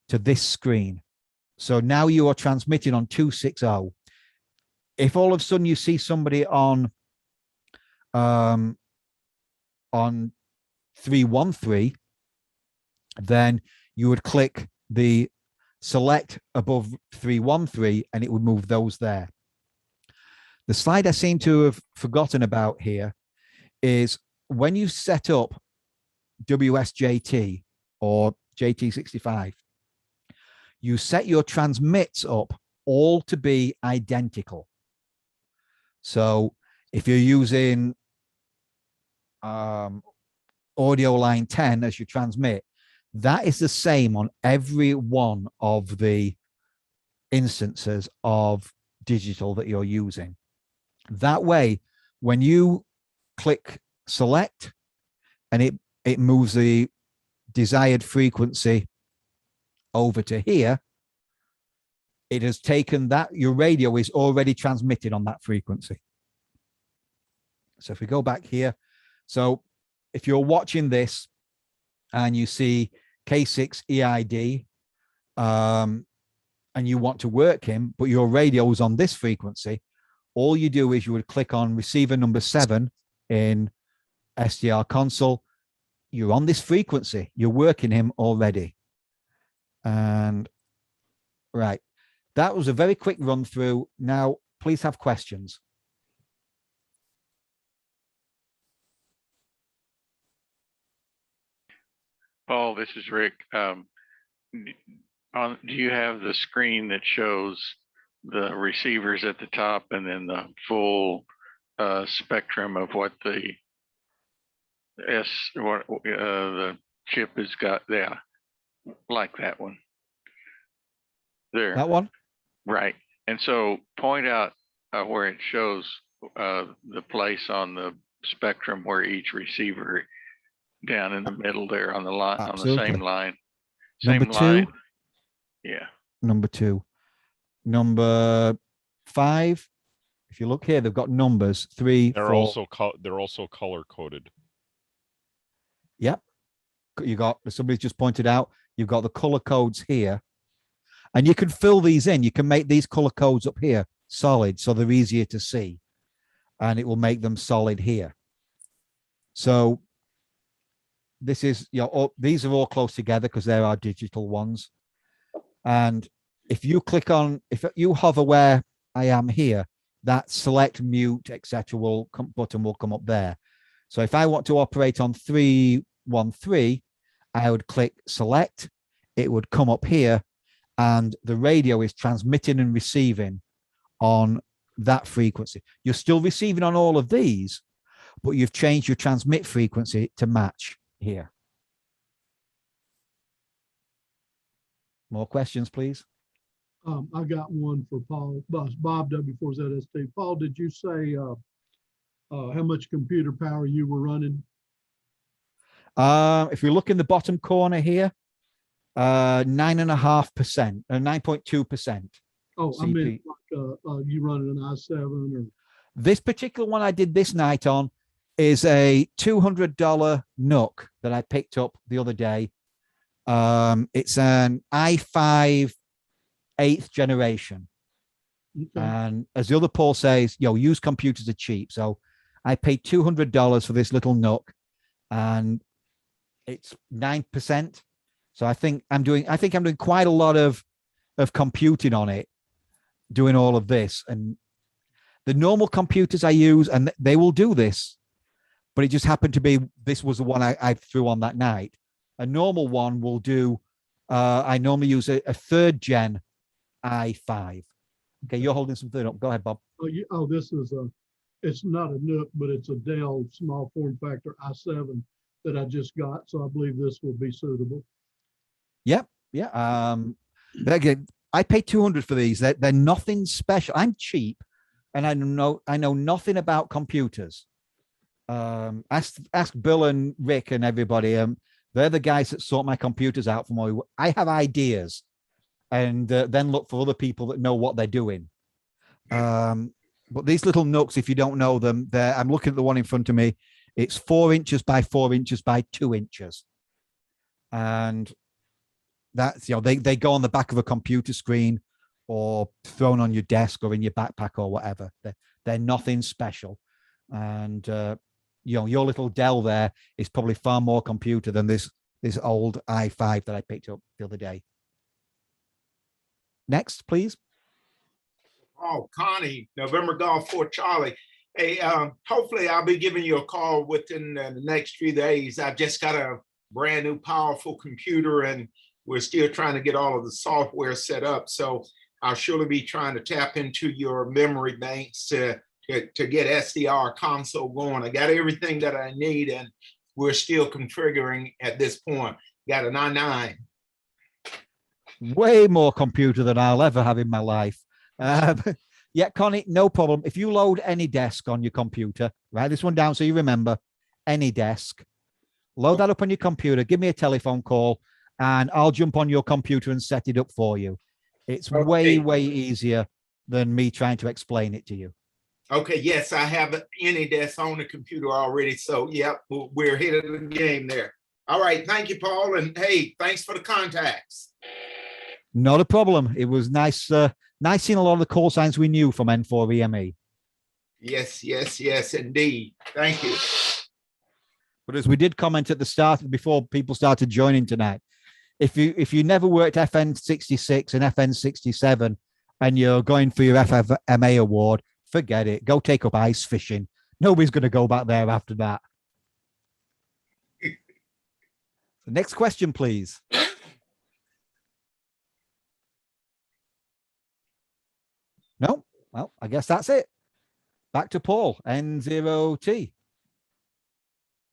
[SPEAKER 2] to this screen. So now you are transmitting on 260. If all of a sudden you see somebody on 313, then you would click the select above 313 and it would move those there. The slide I seem to have forgotten about here is when you set up WSJT or JT65, you set your transmits up all to be identical. So if you're using audio line 10 as your transmit, that is the same on every one of the instances of digital that you're using. That way, when you click select and it moves the desired frequency over to here, it has taken that, your radio is already transmitted on that frequency. So if we go back here, so if you're watching this and you see K6 EID and you want to work him, but your radio is on this frequency, all you do is you would click on receiver number 7 in SCR Console. You're on this frequency, you're working him already. And right, that was a very quick run through. Now, please have questions.
[SPEAKER 8] Paul, this is Rick. Do you have the screen that shows the receivers at the top and then the full spectrum of what the the chip has got there, like that one? There.
[SPEAKER 2] That one?
[SPEAKER 8] Right. And so point out where it shows the place on the spectrum where each receiver down in the middle there on the line, on the same line. Same
[SPEAKER 2] Number 2.
[SPEAKER 8] line. Yeah.
[SPEAKER 2] Number 2. Number 5. If you look here, they've got numbers 3,
[SPEAKER 6] They're
[SPEAKER 2] 4.
[SPEAKER 6] also color coded.
[SPEAKER 2] Yep. You got, somebody's just pointed out, you've got the color codes here, and you can fill these in. You can make these color codes up here solid, so they're easier to see, and it will make them solid here. So this is, these are all close together because there are digital ones. And if you click on, if you hover where I am here, that select, mute, etc. button will come up there. So if I want to operate on 313, I would click select. It would come up here, and the radio is transmitting and receiving on that frequency. You're still receiving on all of these, but you've changed your transmit frequency to match here. More questions, please.
[SPEAKER 4] I got one for Paul. Bob W4ZST. Paul, did you say how much computer power you were running?
[SPEAKER 2] If we look in the bottom corner here, 9.5%, 9.2%.
[SPEAKER 4] Oh, I mean, like, you running an i7 or?
[SPEAKER 2] This particular one I did this night on is a $200 NUC that I picked up the other day. It's an i5 8th generation.
[SPEAKER 4] Okay.
[SPEAKER 2] And as the other Paul says, used computers are cheap. So I paid $200 for this little NUC, and it's 9%. So I think I'm doing quite a lot of computing on it, doing all of this. And the normal computers I use, and they will do this, but it just happened to be, this was the one I threw on that night. A normal one will do, I normally use a 3rd gen i5. Okay, you're holding something up. Go ahead, Bob.
[SPEAKER 4] This is it's not a NUC, but it's a Dell small form factor i7 that I just got. So I believe this will be suitable.
[SPEAKER 2] Yep. Yeah. Again, I paid $200 for these. They're nothing special. I'm cheap, and I know nothing about computers. Ask Bill and Rick and everybody. They're the guys that sort my computers out for me. I have ideas, and then look for other people that know what they're doing. But these little NUCs, if you don't know them, I'm looking at the one in front of me. It's 4 inches by 4 inches by 2 inches. And that's, they go on the back of a computer screen or thrown on your desk or in your backpack or whatever. They're nothing special. And, your little Dell there is probably far more computer than this old i5 that I picked up the other day. Next, please.
[SPEAKER 9] Oh, Connie, November Golf 4 Charlie. Hey, hopefully I'll be giving you a call within the next few days. I've just got a brand new powerful computer, and we're still trying to get all of the software set up. So I'll surely be trying to tap into your memory banks to get SDR console going. I got everything that I need, and we're still configuring at this point. Got an i9.
[SPEAKER 2] Way more computer than I'll ever have in my life. Yeah, Connie, no problem. If you load any desk on your computer, write this one down so you remember, any desk, load that up on your computer, give me a telephone call, and I'll jump on your computer and set it up for you. It's way, way easier than me trying to explain it to you.
[SPEAKER 9] Okay, yes, I have any desk on the computer already. So, yep, we're ahead of the game there. All right, thank you, Paul. And hey, thanks for the contacts.
[SPEAKER 2] Not a problem. It was nice seeing a lot of the call signs we knew from N2EME.
[SPEAKER 9] Yes, indeed. Thank you.
[SPEAKER 2] But as we did comment at the start, before people started joining tonight, if you never worked FN66 and FN67 and you're going for your FFMA award, forget it. Go take up ice fishing. Nobody's going to go back there after that. The next question, please. No? Well, I guess that's it. Back to Paul, N0T.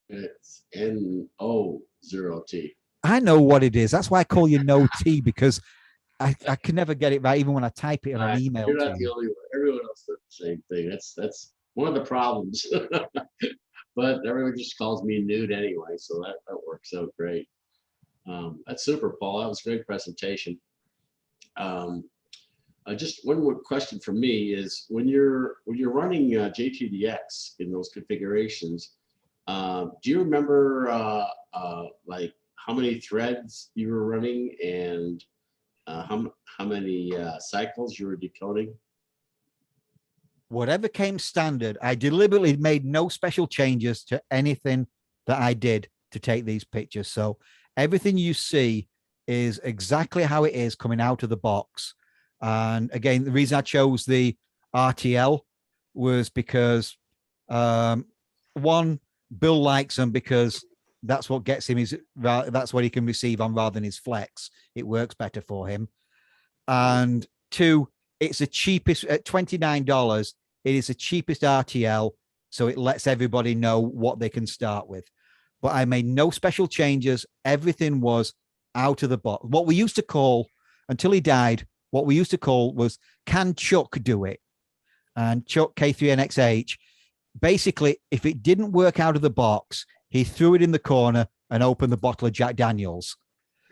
[SPEAKER 1] It's N0T.
[SPEAKER 2] I know what it is. That's why I call you No T, because I can never get it right, even when I type it in an email.
[SPEAKER 1] You're not the only one. Everyone else does the same thing. That's one of the problems. But everyone just calls me Nude anyway, so that works out great. That's super, Paul. That was a great presentation. Just one more question from me is when you're running JTDX in those configurations, do you remember like how many threads you were running and how many cycles you were decoding?
[SPEAKER 2] Whatever came standard, I deliberately made no special changes to anything that I did to take these pictures. So everything you see is exactly how it is coming out of the box. And again, the reason I chose the RTL was because one, Bill likes them because that's what gets him that's what he can receive on rather than his flex. It works better for him. And two, it's the cheapest at $29. It is the cheapest RTL, so it lets everybody know what they can start with. But I made no special changes. Everything was out of the box. What we used to call, until he died, what we used to call was, can Chuck do it? And Chuck K3NXH, basically, if it didn't work out of the box, he threw it in the corner and opened the bottle of Jack Daniels.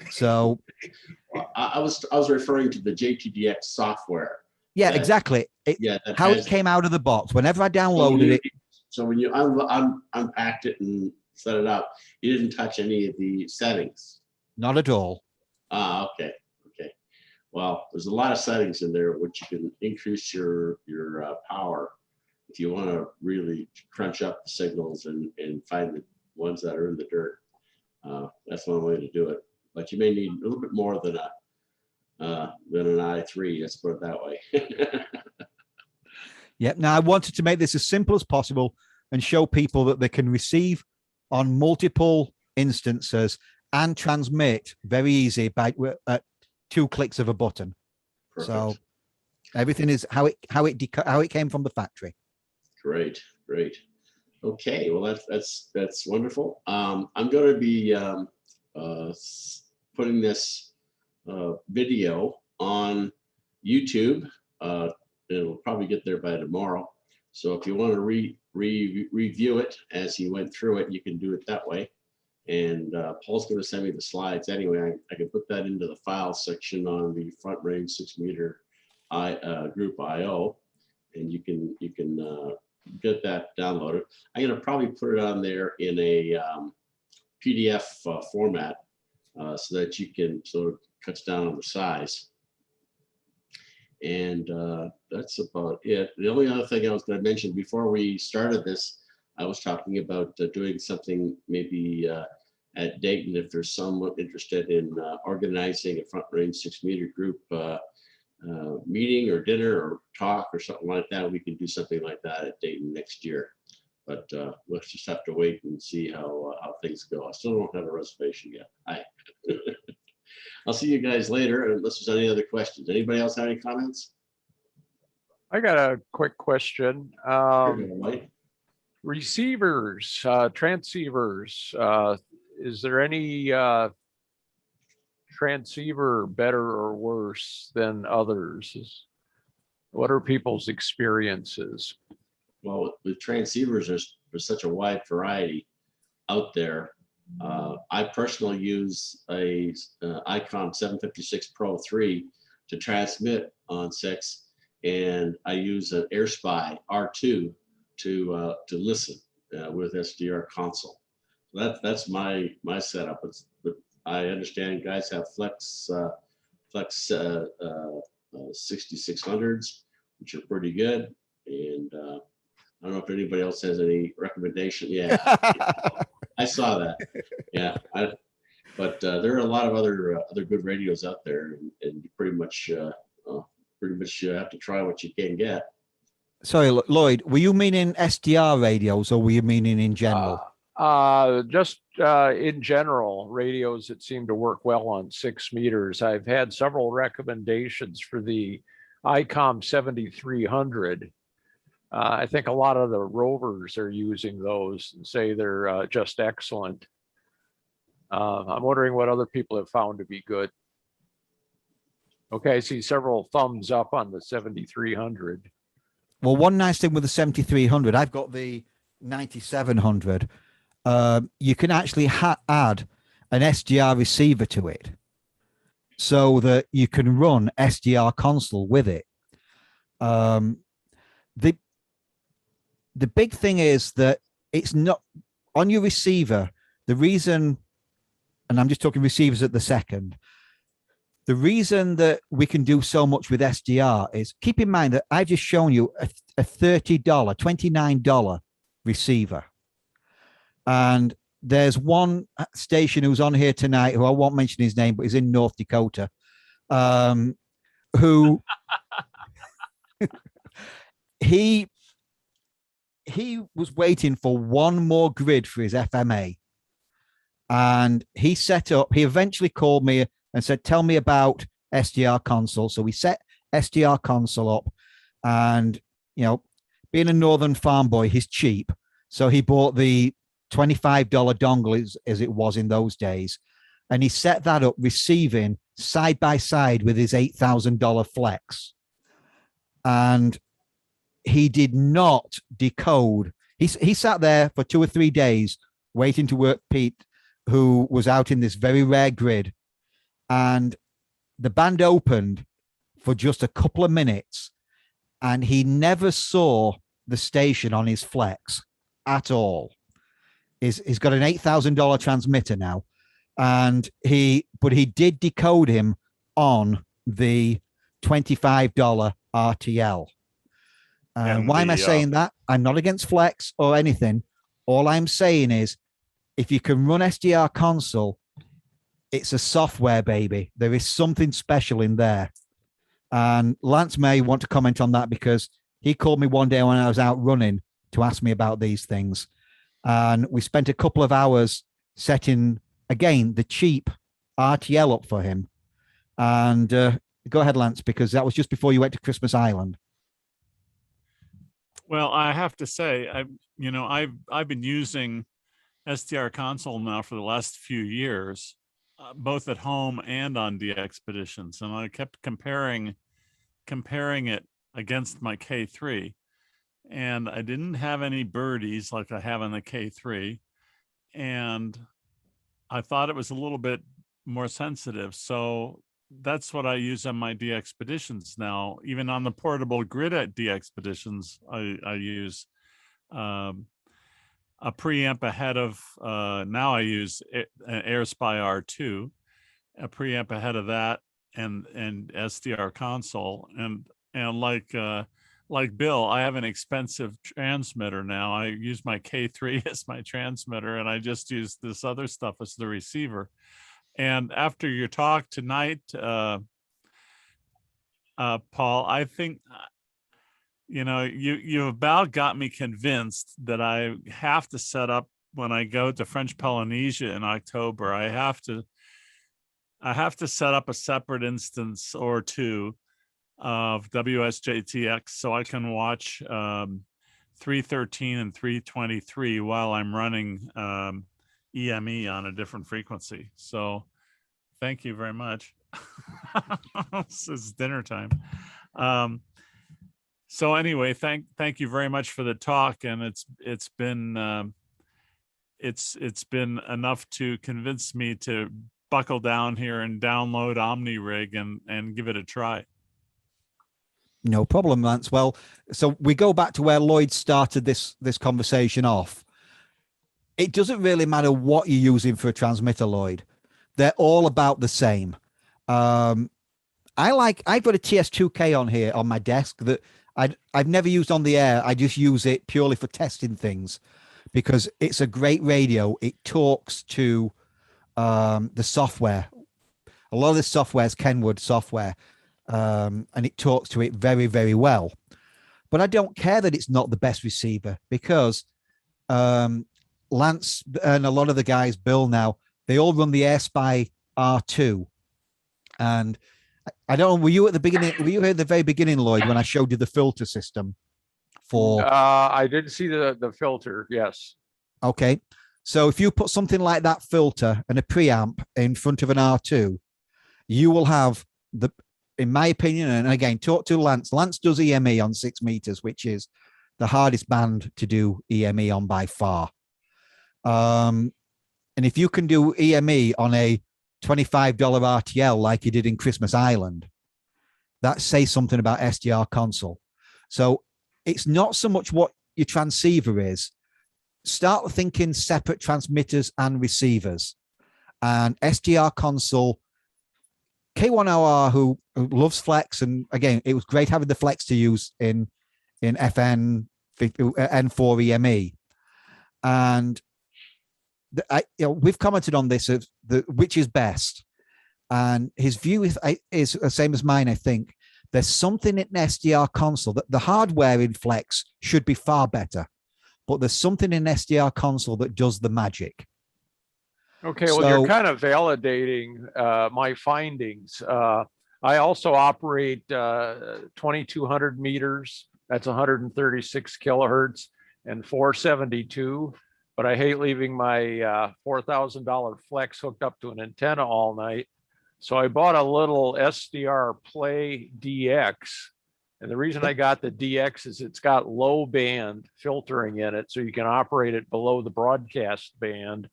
[SPEAKER 2] So
[SPEAKER 1] I was referring to the JTDX software.
[SPEAKER 2] Yeah, exactly. How it came out of the box. Whenever I downloaded it.
[SPEAKER 1] So when you unpacked it and set it up, you didn't touch any of the settings.
[SPEAKER 2] Not at all.
[SPEAKER 1] Okay. Okay. Well, there's a lot of settings in there which you can increase your power if you want to really crunch up the signals and find the ones that are in the dirt. That's one way to do it. But you may need a little bit more than an i3. Let's put it that way.
[SPEAKER 2] Yep. Now I wanted to make this as simple as possible and show people that they can receive on multiple instances and transmit very easy by 2 clicks of a button.
[SPEAKER 1] Perfect.
[SPEAKER 2] So everything is how it came from the factory.
[SPEAKER 1] Great, great. Okay, well that's wonderful. I'm going to be putting this video on YouTube. It'll probably get there by tomorrow. So if you want to review it as he went through it, you can do it that way. And Paul's going to send me the slides anyway. I can put that into the file section on the front range 6 meter group IO, and you can get that downloaded. I'm going to probably put it on there in a PDF format so that you can sort of cuts down on the size. And that's about it. The only other thing I was going to mention before we started this, I was talking about doing something maybe at Dayton, if there's someone interested in organizing a front range 6 meter group meeting or dinner or talk or something like that. We can do something like that at Dayton next year. But we'll just have to wait and see how things go. I still don't have a reservation yet. I'll see you guys later unless there's any other questions. Anybody else have any comments?
[SPEAKER 10] I got a quick question. Receivers, transceivers, is there any transceiver better or worse than others? What are people's experiences?
[SPEAKER 1] Well, with transceivers, there's such a wide variety out there. I personally use a ICOM 756 Pro 3 to transmit on 6, and I use an AirSpy R2 to listen with SDR Console. So that's my setup. But I understand guys have flex 6600s, which are pretty good, and I don't know if anybody else has any recommendation. Yeah, I saw that. Yeah, but there are a lot of other good radios out there, and you pretty much have to try what you can get.
[SPEAKER 2] Sorry, Lloyd, were you meaning SDR radios or were you meaning in general?
[SPEAKER 10] Just in general, radios that seem to work well on 6 meters. I've had several recommendations for the ICOM 7300. I think a lot of the rovers are using those and say they're just excellent. I'm wondering what other people have found to be good. Okay, I see several thumbs up on the 7300.
[SPEAKER 2] Well, one nice thing with the 7300, I've got the 9700. You can actually add an SDR receiver to it. so that you can run SDR Console with it. The big thing is that it's not on your receiver. The reason, and I'm just talking receivers at the second, the reason that we can do so much with SDR is, keep in mind that I've just shown you a $30, $29 receiver. And there's one station who's on here tonight, who I won't mention his name, but he's in North Dakota, who he was waiting for one more grid for his FMA. And he eventually called me and said, tell me about SDR Console. So we set SDR Console up, and, you know, being a Northern farm boy, he's cheap. So he bought the $25 dongle as it was in those days. And he set that up receiving side by side with his $8,000 Flex. And he did not decode. He sat there for 2 or 3 days waiting to work Pete, who was out in this very rare grid. And the band opened for just a couple of minutes, and he never saw the station on his Flex at all. He's got an $8,000 transmitter now, but he did decode him on the $25 RTL. Why am I saying that? I'm not against Flex or anything. All I'm saying is, if you can run SDR Console, it's a software baby. There is something special in there. And Lance may want to comment on that, because he called me one day when I was out running to ask me about these things. And we spent a couple of hours setting, again, the cheap RTL up for him. And go ahead, Lance, because that was just before you went to Christmas Island.
[SPEAKER 11] Well, I have to say, I've been using SDR Console now for the last few years, both at home and on the expeditions, and I kept comparing it against my K3, and I didn't have any birdies like I have on the K3, and I thought it was a little bit more sensitive, so that's what I use on my DXpeditions now. Even on the portable grid at DXpeditions, I use a preamp ahead of, now I use an AirSpy R2, a preamp ahead of that, and SDR Console. And like Bill, I have an expensive transmitter now. I use my K3 as my transmitter, and I just use this other stuff as the receiver. And after your talk tonight, Paul, I think, you about got me convinced that I have to set up, when I go to French Polynesia in October, I have to set up a separate instance or two of WSJT-X so I can watch 313 and 323 while I'm running EME on a different frequency. So thank you very much. It's dinner time. So anyway, thank you very much for the talk, and it's been enough to convince me to buckle down here and download OmniRig and give it a try.
[SPEAKER 2] No problem, Lance. Well, so we go back to where Lloyd started this conversation off. It doesn't really matter what you're using for a transmitter, Lloyd. They're all about the same. I've got a TS2K on here on my desk that I've never used on the air. I just use it purely for testing things, because it's a great radio. It talks to the software. A lot of this software is Kenwood software, and it talks to it very, very well. But I don't care that it's not the best receiver, because Lance and a lot of the guys, Bill now, they all run the AirSpy R2. And I don't know, were you at the beginning? Were you here at the very beginning, Lloyd, when I showed you the filter system for?
[SPEAKER 10] I did see the filter. Yes.
[SPEAKER 2] Okay. So if you put something like that filter and a preamp in front of an R2, you will have in my opinion, and again, talk to Lance. Lance does EME on 6 meters, which is the hardest band to do EME on by far. And if you can do EME on a $25 RTL like you did in Christmas Island, that says something about SDR console. So it's not so much what your transceiver is. Start thinking separate transmitters and receivers. And SDR console, K1OR, who loves Flex, and again, it was great having the Flex to use in N4EME. And we've commented on this of which is best. And his view is the same as mine, I think. There's something in SDR console that the hardware in Flex should be far better, but there's something in SDR console that does the magic.
[SPEAKER 10] Okay, well, you're kind of validating my findings. I also operate 2200 meters. That's 136 kilohertz and 472. But I hate leaving my $4,000 Flex hooked up to an antenna all night. So I bought a little SDR Play DX. And the reason I got the DX is it's got low band filtering in it, so you can operate it below the broadcast band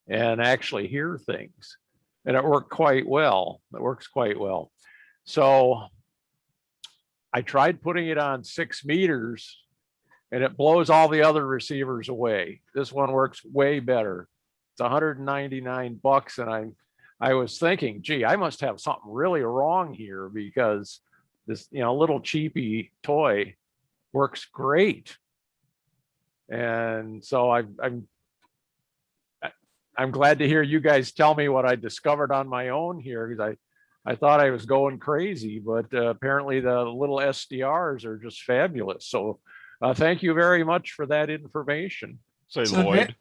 [SPEAKER 10] and actually hear things. And it worked quite well. It works quite well. So I tried putting it on 6 meters and it blows all the other receivers away. This one works way better. It's $199. And I was thinking, gee, I must have something really wrong here, because this, little cheapy toy works great. And so I'm glad to hear you guys tell me what I discovered on my own here, because I thought I was going crazy, but apparently the little SDRs are just fabulous. So thank you very much for that information.
[SPEAKER 6] So Lloyd.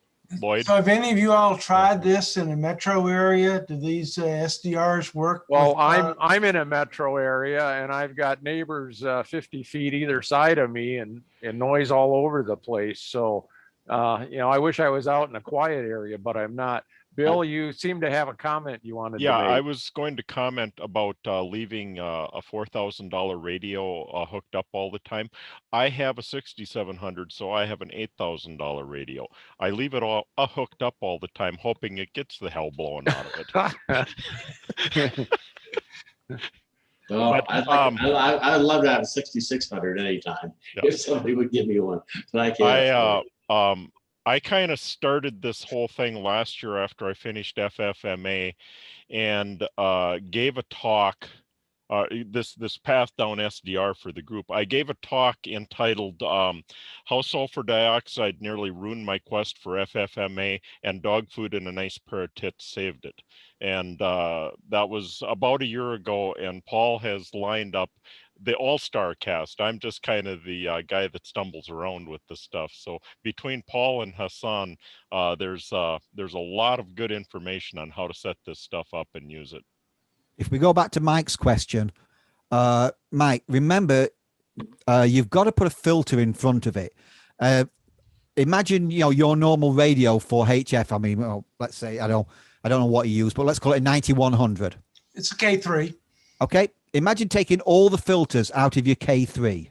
[SPEAKER 12] So have any of you all tried this in a metro area? Do these SDRs work?
[SPEAKER 10] Well, I'm in a metro area, and I've got neighbors 50 feet either side of me, and noise all over the place. So I wish I was out in a quiet area, but I'm not. Bill, you seem to have a comment you wanted to make.
[SPEAKER 6] I was going to comment about leaving a $4,000 radio hooked up all the time. I have a 6700, so I have an $8,000 radio. I leave it all hooked up all the time, hoping it gets the hell blown out of it.
[SPEAKER 1] Well, I'd love to have a 6600 anytime if somebody would give me one, but I can't.
[SPEAKER 6] I kind of started this whole thing last year after I finished FFMA, and gave a talk, this path down SDR for the group. I gave a talk entitled How Sulfur Dioxide Nearly Ruined My Quest for FFMA and Dog Food and a Nice Pair of Tits Saved It. And that was about a year ago, and Paul has lined up the all-star cast. I'm just kind of the guy that stumbles around with this stuff. So between Paul and Hassan, there's a lot of good information on how to set this stuff up and use it.
[SPEAKER 2] If we go back to Mike's question, Mike, remember, you've got to put a filter in front of it. Imagine, your normal radio for HF. I mean, well, let's say, I don't know what you use, but let's call it a 9100.
[SPEAKER 12] It's a K3.
[SPEAKER 2] Okay. Imagine taking all the filters out of your K3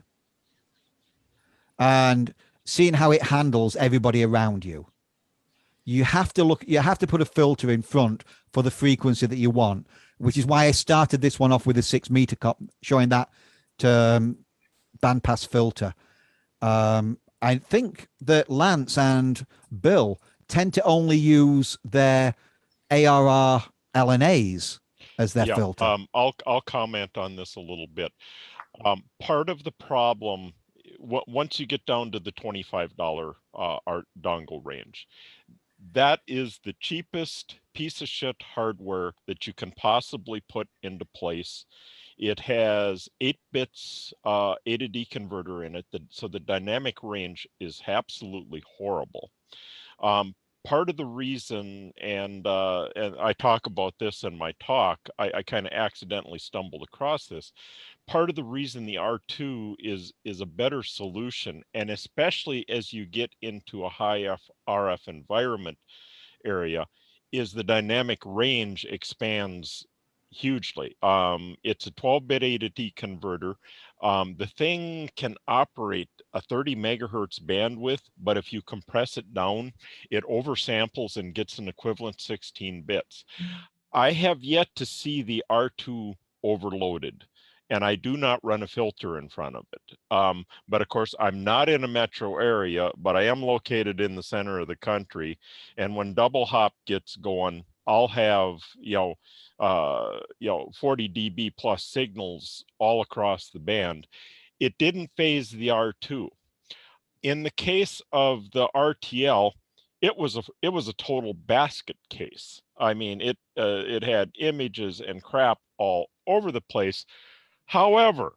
[SPEAKER 2] and seeing how it handles everybody around you. You have to put a filter in front for the frequency that you want, which is why I started this one off with a 6 meter cup, showing that bandpass filter. I think that Lance and Bill tend to only use their ARR LNAs as their filter.
[SPEAKER 6] I'll comment on this a little bit. Part of the problem, once you get down to the $25 dongle range, that is the cheapest piece of shit hardware that you can possibly put into place. It has 8 bits A to D converter in it, so the dynamic range is absolutely horrible. Part of the reason, and I talk about this in my talk, I kind of accidentally stumbled across this. Part of the reason the R2 is a better solution, and especially as you get into a high RF environment area, is the dynamic range expands hugely. It's a 12-bit A to D converter. The thing can operate a 30 megahertz bandwidth, but if you compress it down, it oversamples and gets an equivalent 16 bits. I have yet to see the R2 overloaded, and I do not run a filter in front of it. But of course, I'm not in a metro area, but I am located in the center of the country. And when double hop gets going, I'll have, 40 dB plus signals all across the band. It didn't phase the R2. In the case of the RTL, it was a total basket case. I mean, it had images and crap all over the place. However,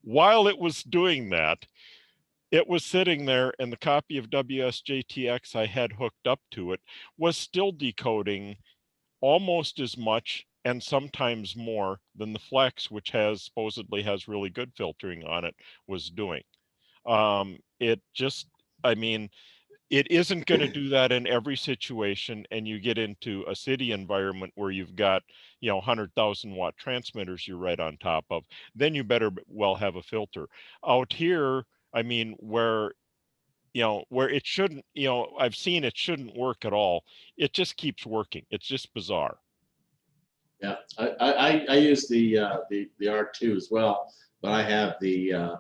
[SPEAKER 6] while it was doing that, it was sitting there, and the copy of WSJT-X I had hooked up to it was still decoding almost as much and sometimes more than the Flex, which supposedly has really good filtering on it, was doing. It just, I mean, it isn't going to do that in every situation, and you get into a city environment where you've got 100,000 watt transmitters you're right on top of, then you better well have a filter. Out here, I mean, where it shouldn't, I've seen it shouldn't work at all, it just keeps working. It's just bizarre.
[SPEAKER 1] Yeah, I use the R2 as well, but I have the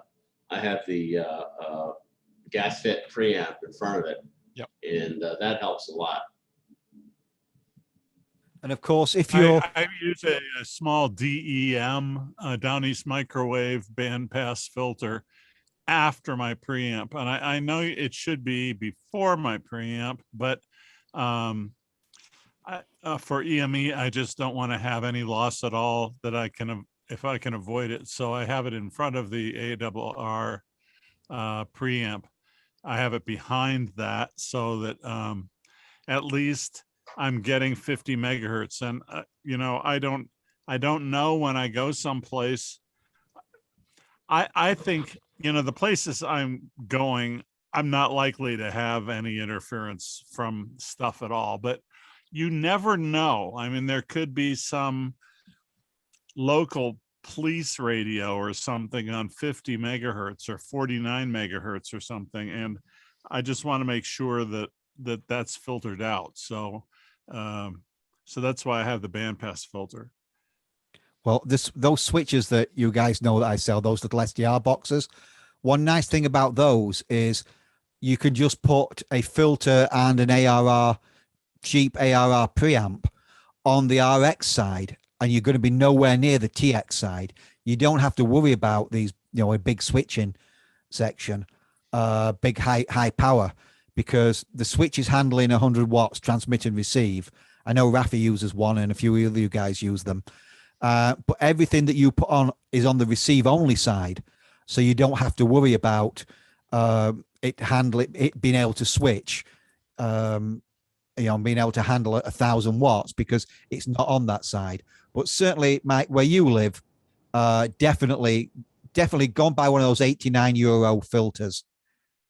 [SPEAKER 1] gas fit preamp in front of it.
[SPEAKER 6] Yep.
[SPEAKER 1] And that helps a lot.
[SPEAKER 2] And of course, if you're
[SPEAKER 11] I use a small DEM down east microwave bandpass filter after my preamp, and I know it should be before my preamp, but for EME, I just don't want to have any loss at all that I can, if I can avoid it. So I have it in front of the ARR preamp. I have it behind that so that at least I'm getting 50 megahertz. And I don't know when I go someplace. I think the places I'm going, I'm not likely to have any interference from stuff at all. But you never know. I mean, there could be some local police radio or something on 50 megahertz or 49 megahertz or something, and I just want to make sure that that's filtered out. So that's why I have the bandpass filter.
[SPEAKER 2] Well, those switches that you guys know that I sell, those little SDR boxes, one nice thing about those is you can just put a filter and an ARR, cheap ARR preamp on the RX side, and you're going to be nowhere near the TX side. You don't have to worry about these, a big switching section, big high power, because the switch is handling 100 watts transmit and receive. I know Rafi uses one and a few of you guys use them. But everything that you put on is on the receive only side. So you don't have to worry about it being able to switch, being able to handle 1,000 watts, because it's not on that side. But certainly, Mike, where you live, definitely go and buy one of those €89 filters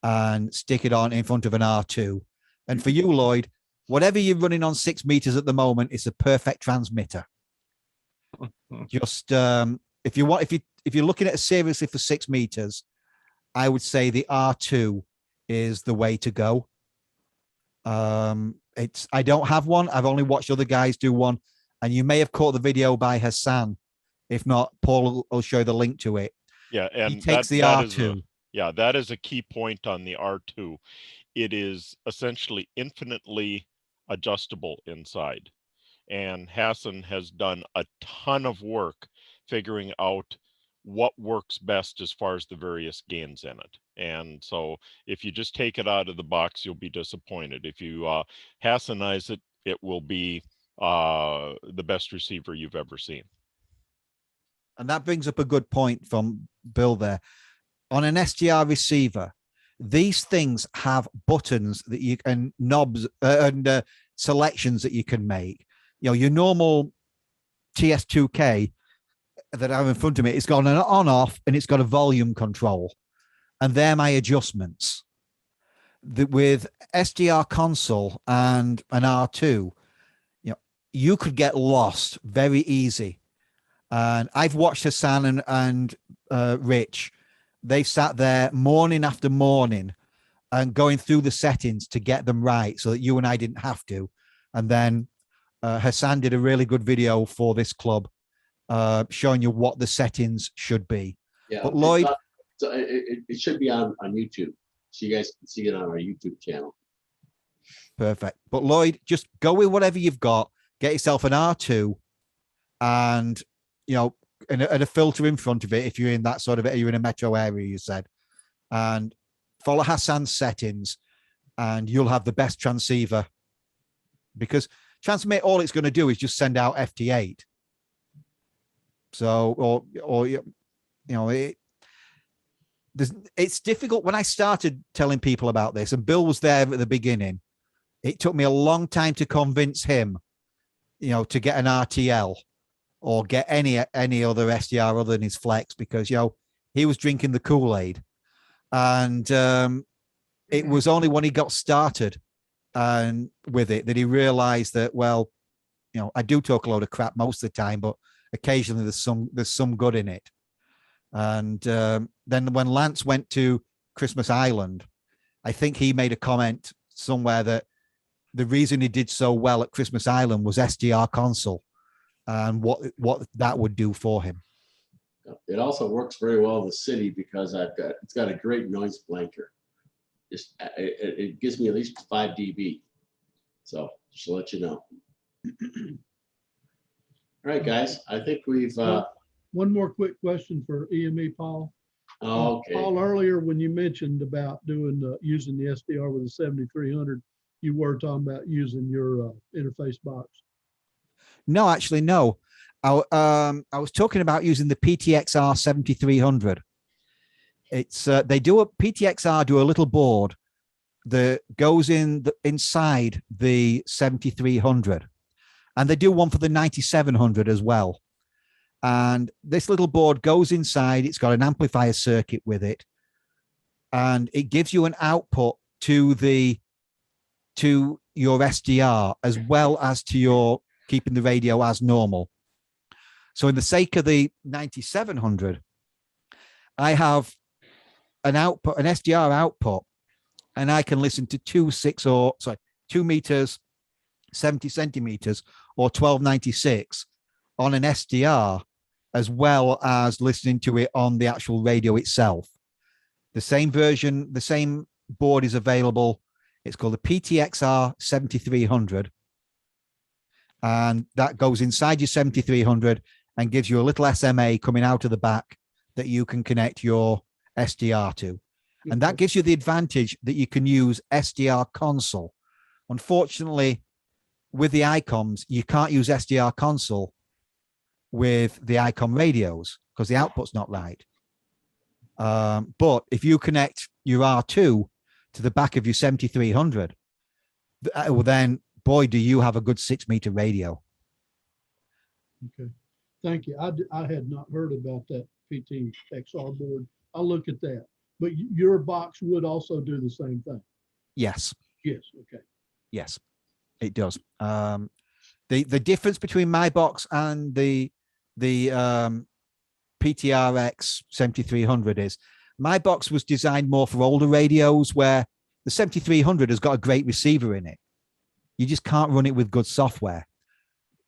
[SPEAKER 2] and stick it on in front of an R2. And for you, Lloyd, whatever you're running on 6 meters at the moment, it's a perfect transmitter. Just if you're looking at it seriously for 6 meters, I would say the R2 is the way to go. I don't have one. I've only watched other guys do one, and you may have caught the video by Hassan. If not, Paul will show the link to it.
[SPEAKER 6] Yeah, and
[SPEAKER 2] he takes the R2.
[SPEAKER 6] That is a key point on the R2. It is essentially infinitely adjustable inside. And Hassan has done a ton of work figuring out what works best as far as the various gains in it. And so if you just take it out of the box, you'll be disappointed. If you Hassanize it, it will be the best receiver you've ever seen.
[SPEAKER 2] And that brings up a good point from Bill there. On an SDR receiver, these things have buttons that you can, knobs and selections that you can make. Your normal TS2K that I have in front of me, it's got an on-off and it's got a volume control. And they're my adjustments. With SDR console and an R2, you could get lost very easy. And I've watched Hassan and Rich. They've sat there morning after morning and going through the settings to get them right so that you and I didn't have to. And then Hassan did a really good video for this club, showing you what the settings should be.
[SPEAKER 1] Yeah,
[SPEAKER 2] but Lloyd,
[SPEAKER 1] it should be on YouTube, so you guys can see it on our YouTube channel.
[SPEAKER 2] Perfect. But Lloyd, just go with whatever you've got. Get yourself an R2, and and a filter in front of it if you're in that sort of you're in a metro area, you said, and follow Hassan's settings, and you'll have the best transceiver. Because transmit, all it's going to do is just send out FT8. So, it's difficult. When I started telling people about this, and Bill was there at the beginning, it took me a long time to convince him, to get an RTL or get any other SDR other than his Flex, because, he was drinking the Kool-Aid. And it was only when he got started and with it that he realized that, well, I do talk a load of crap most of the time, but occasionally there's some good in it. And then when Lance went to Christmas Island, I think he made a comment somewhere that the reason he did so well at Christmas Island was SDR Console and what that would do for him.
[SPEAKER 1] It also works very well in the city because it's got a great noise blanker. It gives me at least 5 dB. So just to let you know. All right, guys. I think we've.
[SPEAKER 4] One more quick question for EME, Paul.
[SPEAKER 1] Okay.
[SPEAKER 4] Paul, earlier when you mentioned about using the SDR with the 7300, you were talking about using your interface box.
[SPEAKER 2] No, actually, no. I was talking about using the PTXR 7300. It's PTXR do a little board that goes inside the 7300, and they do one for the 9700 as well. And this little board goes inside. It's got an amplifier circuit with it, and it gives you an output to your SDR as well as to your keeping the radio as normal. So in the sake of the 9700, I have an SDR output, and I can listen to 2 meters, 70 centimeters, or 1296 on an SDR, as well as listening to it on the actual radio itself. The same version, the same board is available. It's called the PTXR 7300. And that goes inside your 7300 and gives you a little SMA coming out of the back that you can connect your SDR to. And that gives you the advantage that you can use SDR Console. Unfortunately, with the ICOMs, you can't use SDR Console with the ICOM radios because the output's not right. But if you connect your R2 to the back of your 7300, well, then, boy, do you have a good 6-meter radio.
[SPEAKER 4] Okay. Thank you. I had not heard about that PTXR board. I'll look at that. But your box would also do the same thing.
[SPEAKER 2] Yes.
[SPEAKER 4] Yes. Okay.
[SPEAKER 2] Yes, it does. The difference between my box and the PTRX 7300 is my box was designed more for older radios where the 7300 has got a great receiver in it. You just can't run it with good software.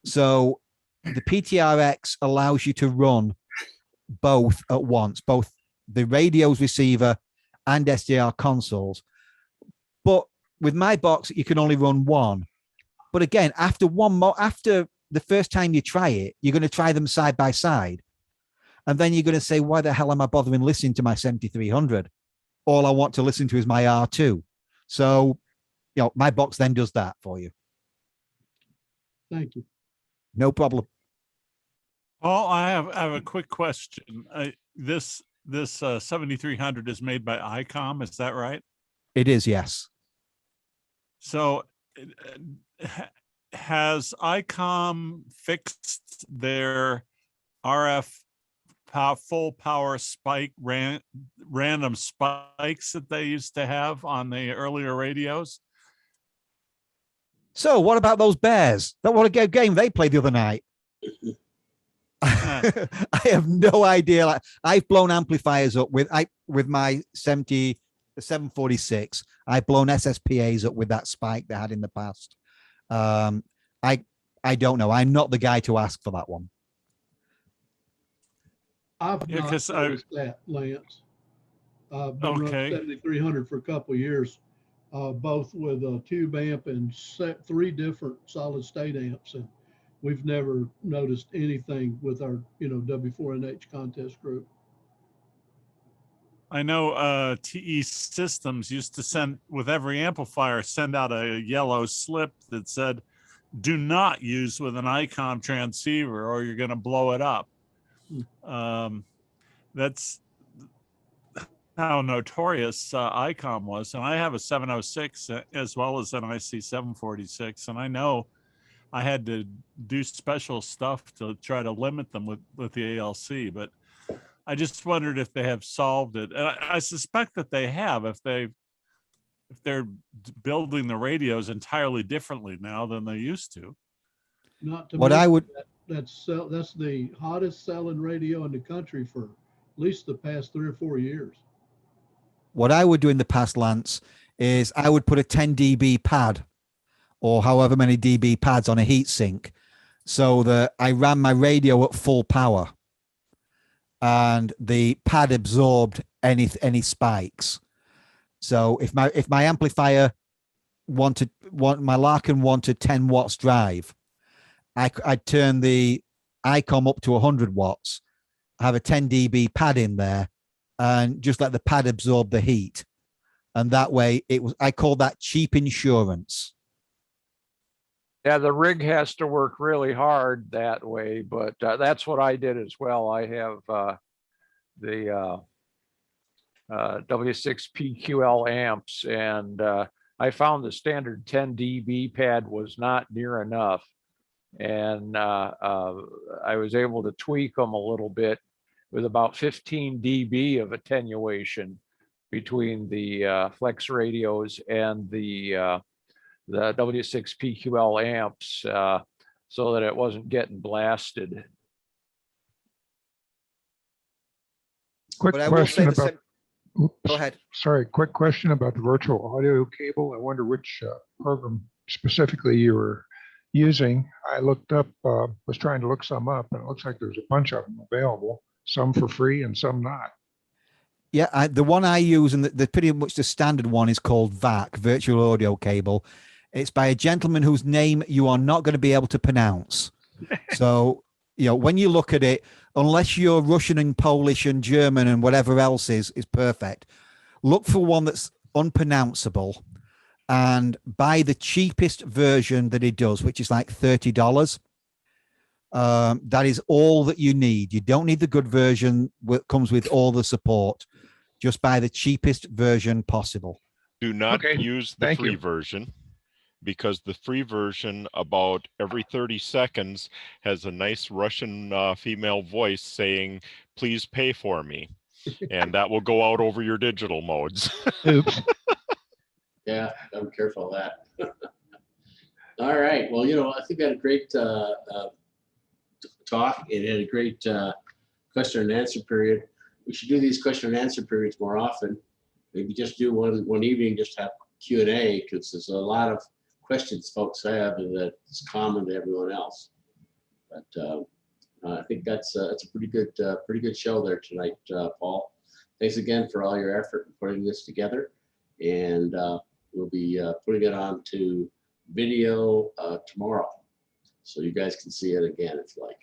[SPEAKER 2] So the PTRX allows you to run both at once, both the radio's receiver and SDR consoles. But with my box, you can only run one. But again, after the first time you try it, you're going to try them side by side. And then you're going to say, why the hell am I bothering listening to my 7300? All I want to listen to is my R2. So, my box then does that for you.
[SPEAKER 4] Thank you.
[SPEAKER 2] No problem.
[SPEAKER 11] Oh, I have a quick question. This 7300 is made by ICOM, is that right?
[SPEAKER 2] It is, yes.
[SPEAKER 11] So has ICOM fixed their RF full power spike random spikes that they used to have on the earlier radios?
[SPEAKER 2] So what about those Bears? That what a game they played the other night. I have no idea. I've blown amplifiers up with my 746. I've blown SSPAs up with that spike they had in the past. I I don't know. I'm not the guy to ask for that one.
[SPEAKER 4] I've
[SPEAKER 11] Yeah,
[SPEAKER 4] not
[SPEAKER 11] 'cause
[SPEAKER 4] noticed that, Lance. I've been running
[SPEAKER 11] Okay.
[SPEAKER 4] 7300 for a couple of years, both with a tube amp and 3 different solid state amps. And we've never noticed anything with our, W4NH contest group.
[SPEAKER 11] I know TE Systems used to send, with every amplifier, send out a yellow slip that said, do not use with an ICOM transceiver or you're going to blow it up. That's how notorious ICOM was. And I have a 706 as well as an IC 746. And I know I had to do special stuff to try to limit them with the ALC, but I just wondered if they have solved it. And I suspect that they have, if they're building the radios entirely differently now than they used to.
[SPEAKER 4] Not to
[SPEAKER 2] What I
[SPEAKER 4] mention
[SPEAKER 2] would,
[SPEAKER 4] that's the hottest selling radio in the country for at least the past 3 or 4 years.
[SPEAKER 2] what I would do in the past, Lance, is I would put a 10 dB pad or however many dB pads on a heat sink so that I ran my radio at full power and the pad absorbed any spikes. So if my amplifier my Larkin wanted 10 watts drive, I'd turn the ICOM up to 100 watts, have a 10 dB pad in there, and just let the pad absorb the heat. And that way I call that cheap insurance.
[SPEAKER 10] Yeah, the rig has to work really hard that way, but that's what I did as well. I have the W6PQL amps, and I found the standard 10 dB pad was not near enough. And I was able to tweak them a little bit with about 15 dB of attenuation between the flex radios and the W6PQL amps, so that it wasn't getting blasted.
[SPEAKER 7] Quick
[SPEAKER 2] But I will say
[SPEAKER 7] question
[SPEAKER 2] the
[SPEAKER 7] about,
[SPEAKER 2] same.
[SPEAKER 7] oops,
[SPEAKER 2] Go ahead.
[SPEAKER 7] sorry, quick question about the virtual audio cable. I wonder which program specifically you were using. I looked up, was trying to look some up, and it looks like there's a bunch of them available, some for free and some not.
[SPEAKER 2] Yeah, the one I use, and the pretty much the standard one, is called VAC, Virtual Audio Cable. It's by a gentleman whose name you are not going to be able to pronounce. So, when you look at it, unless you're Russian and Polish and German and whatever else is perfect, look for one that's unpronounceable and buy the cheapest version that it does, which is like $30. That is all that you need. You don't need the good version that comes with all the support. Just buy the cheapest version possible.
[SPEAKER 6] Do not
[SPEAKER 7] Okay,
[SPEAKER 6] use the
[SPEAKER 7] thank
[SPEAKER 6] free
[SPEAKER 7] you.
[SPEAKER 6] version, because the free version about every 30 seconds has a nice Russian female voice saying, please pay for me. And that will go out over your digital modes.
[SPEAKER 7] Oops.
[SPEAKER 1] Yeah, I'm careful of that. All right. Well, I think we had a great talk. It had a great question and answer period. We should do these question and answer periods more often. Maybe just do one evening, just have Q&A, because there's a lot of questions folks have and that's common to everyone else. But I think that's a pretty good show there tonight, Paul. Thanks again for all your effort in putting this together, and we'll be putting it on to video tomorrow, so you guys can see it again if you like.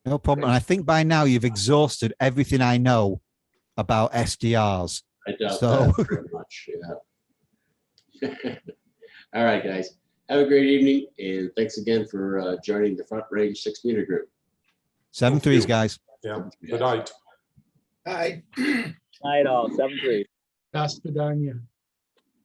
[SPEAKER 2] No problem. And I think by now you've exhausted everything I know about SDRs.
[SPEAKER 1] I doubt
[SPEAKER 2] So-
[SPEAKER 1] that very much. Yeah. All right, guys. Have a great evening, and thanks again for joining the Front Range 6 Meter Group.
[SPEAKER 2] 7-3s, guys.
[SPEAKER 13] Yeah. Good night.
[SPEAKER 9] Hi.
[SPEAKER 14] Night all, 7-3.
[SPEAKER 12] That's Vidania.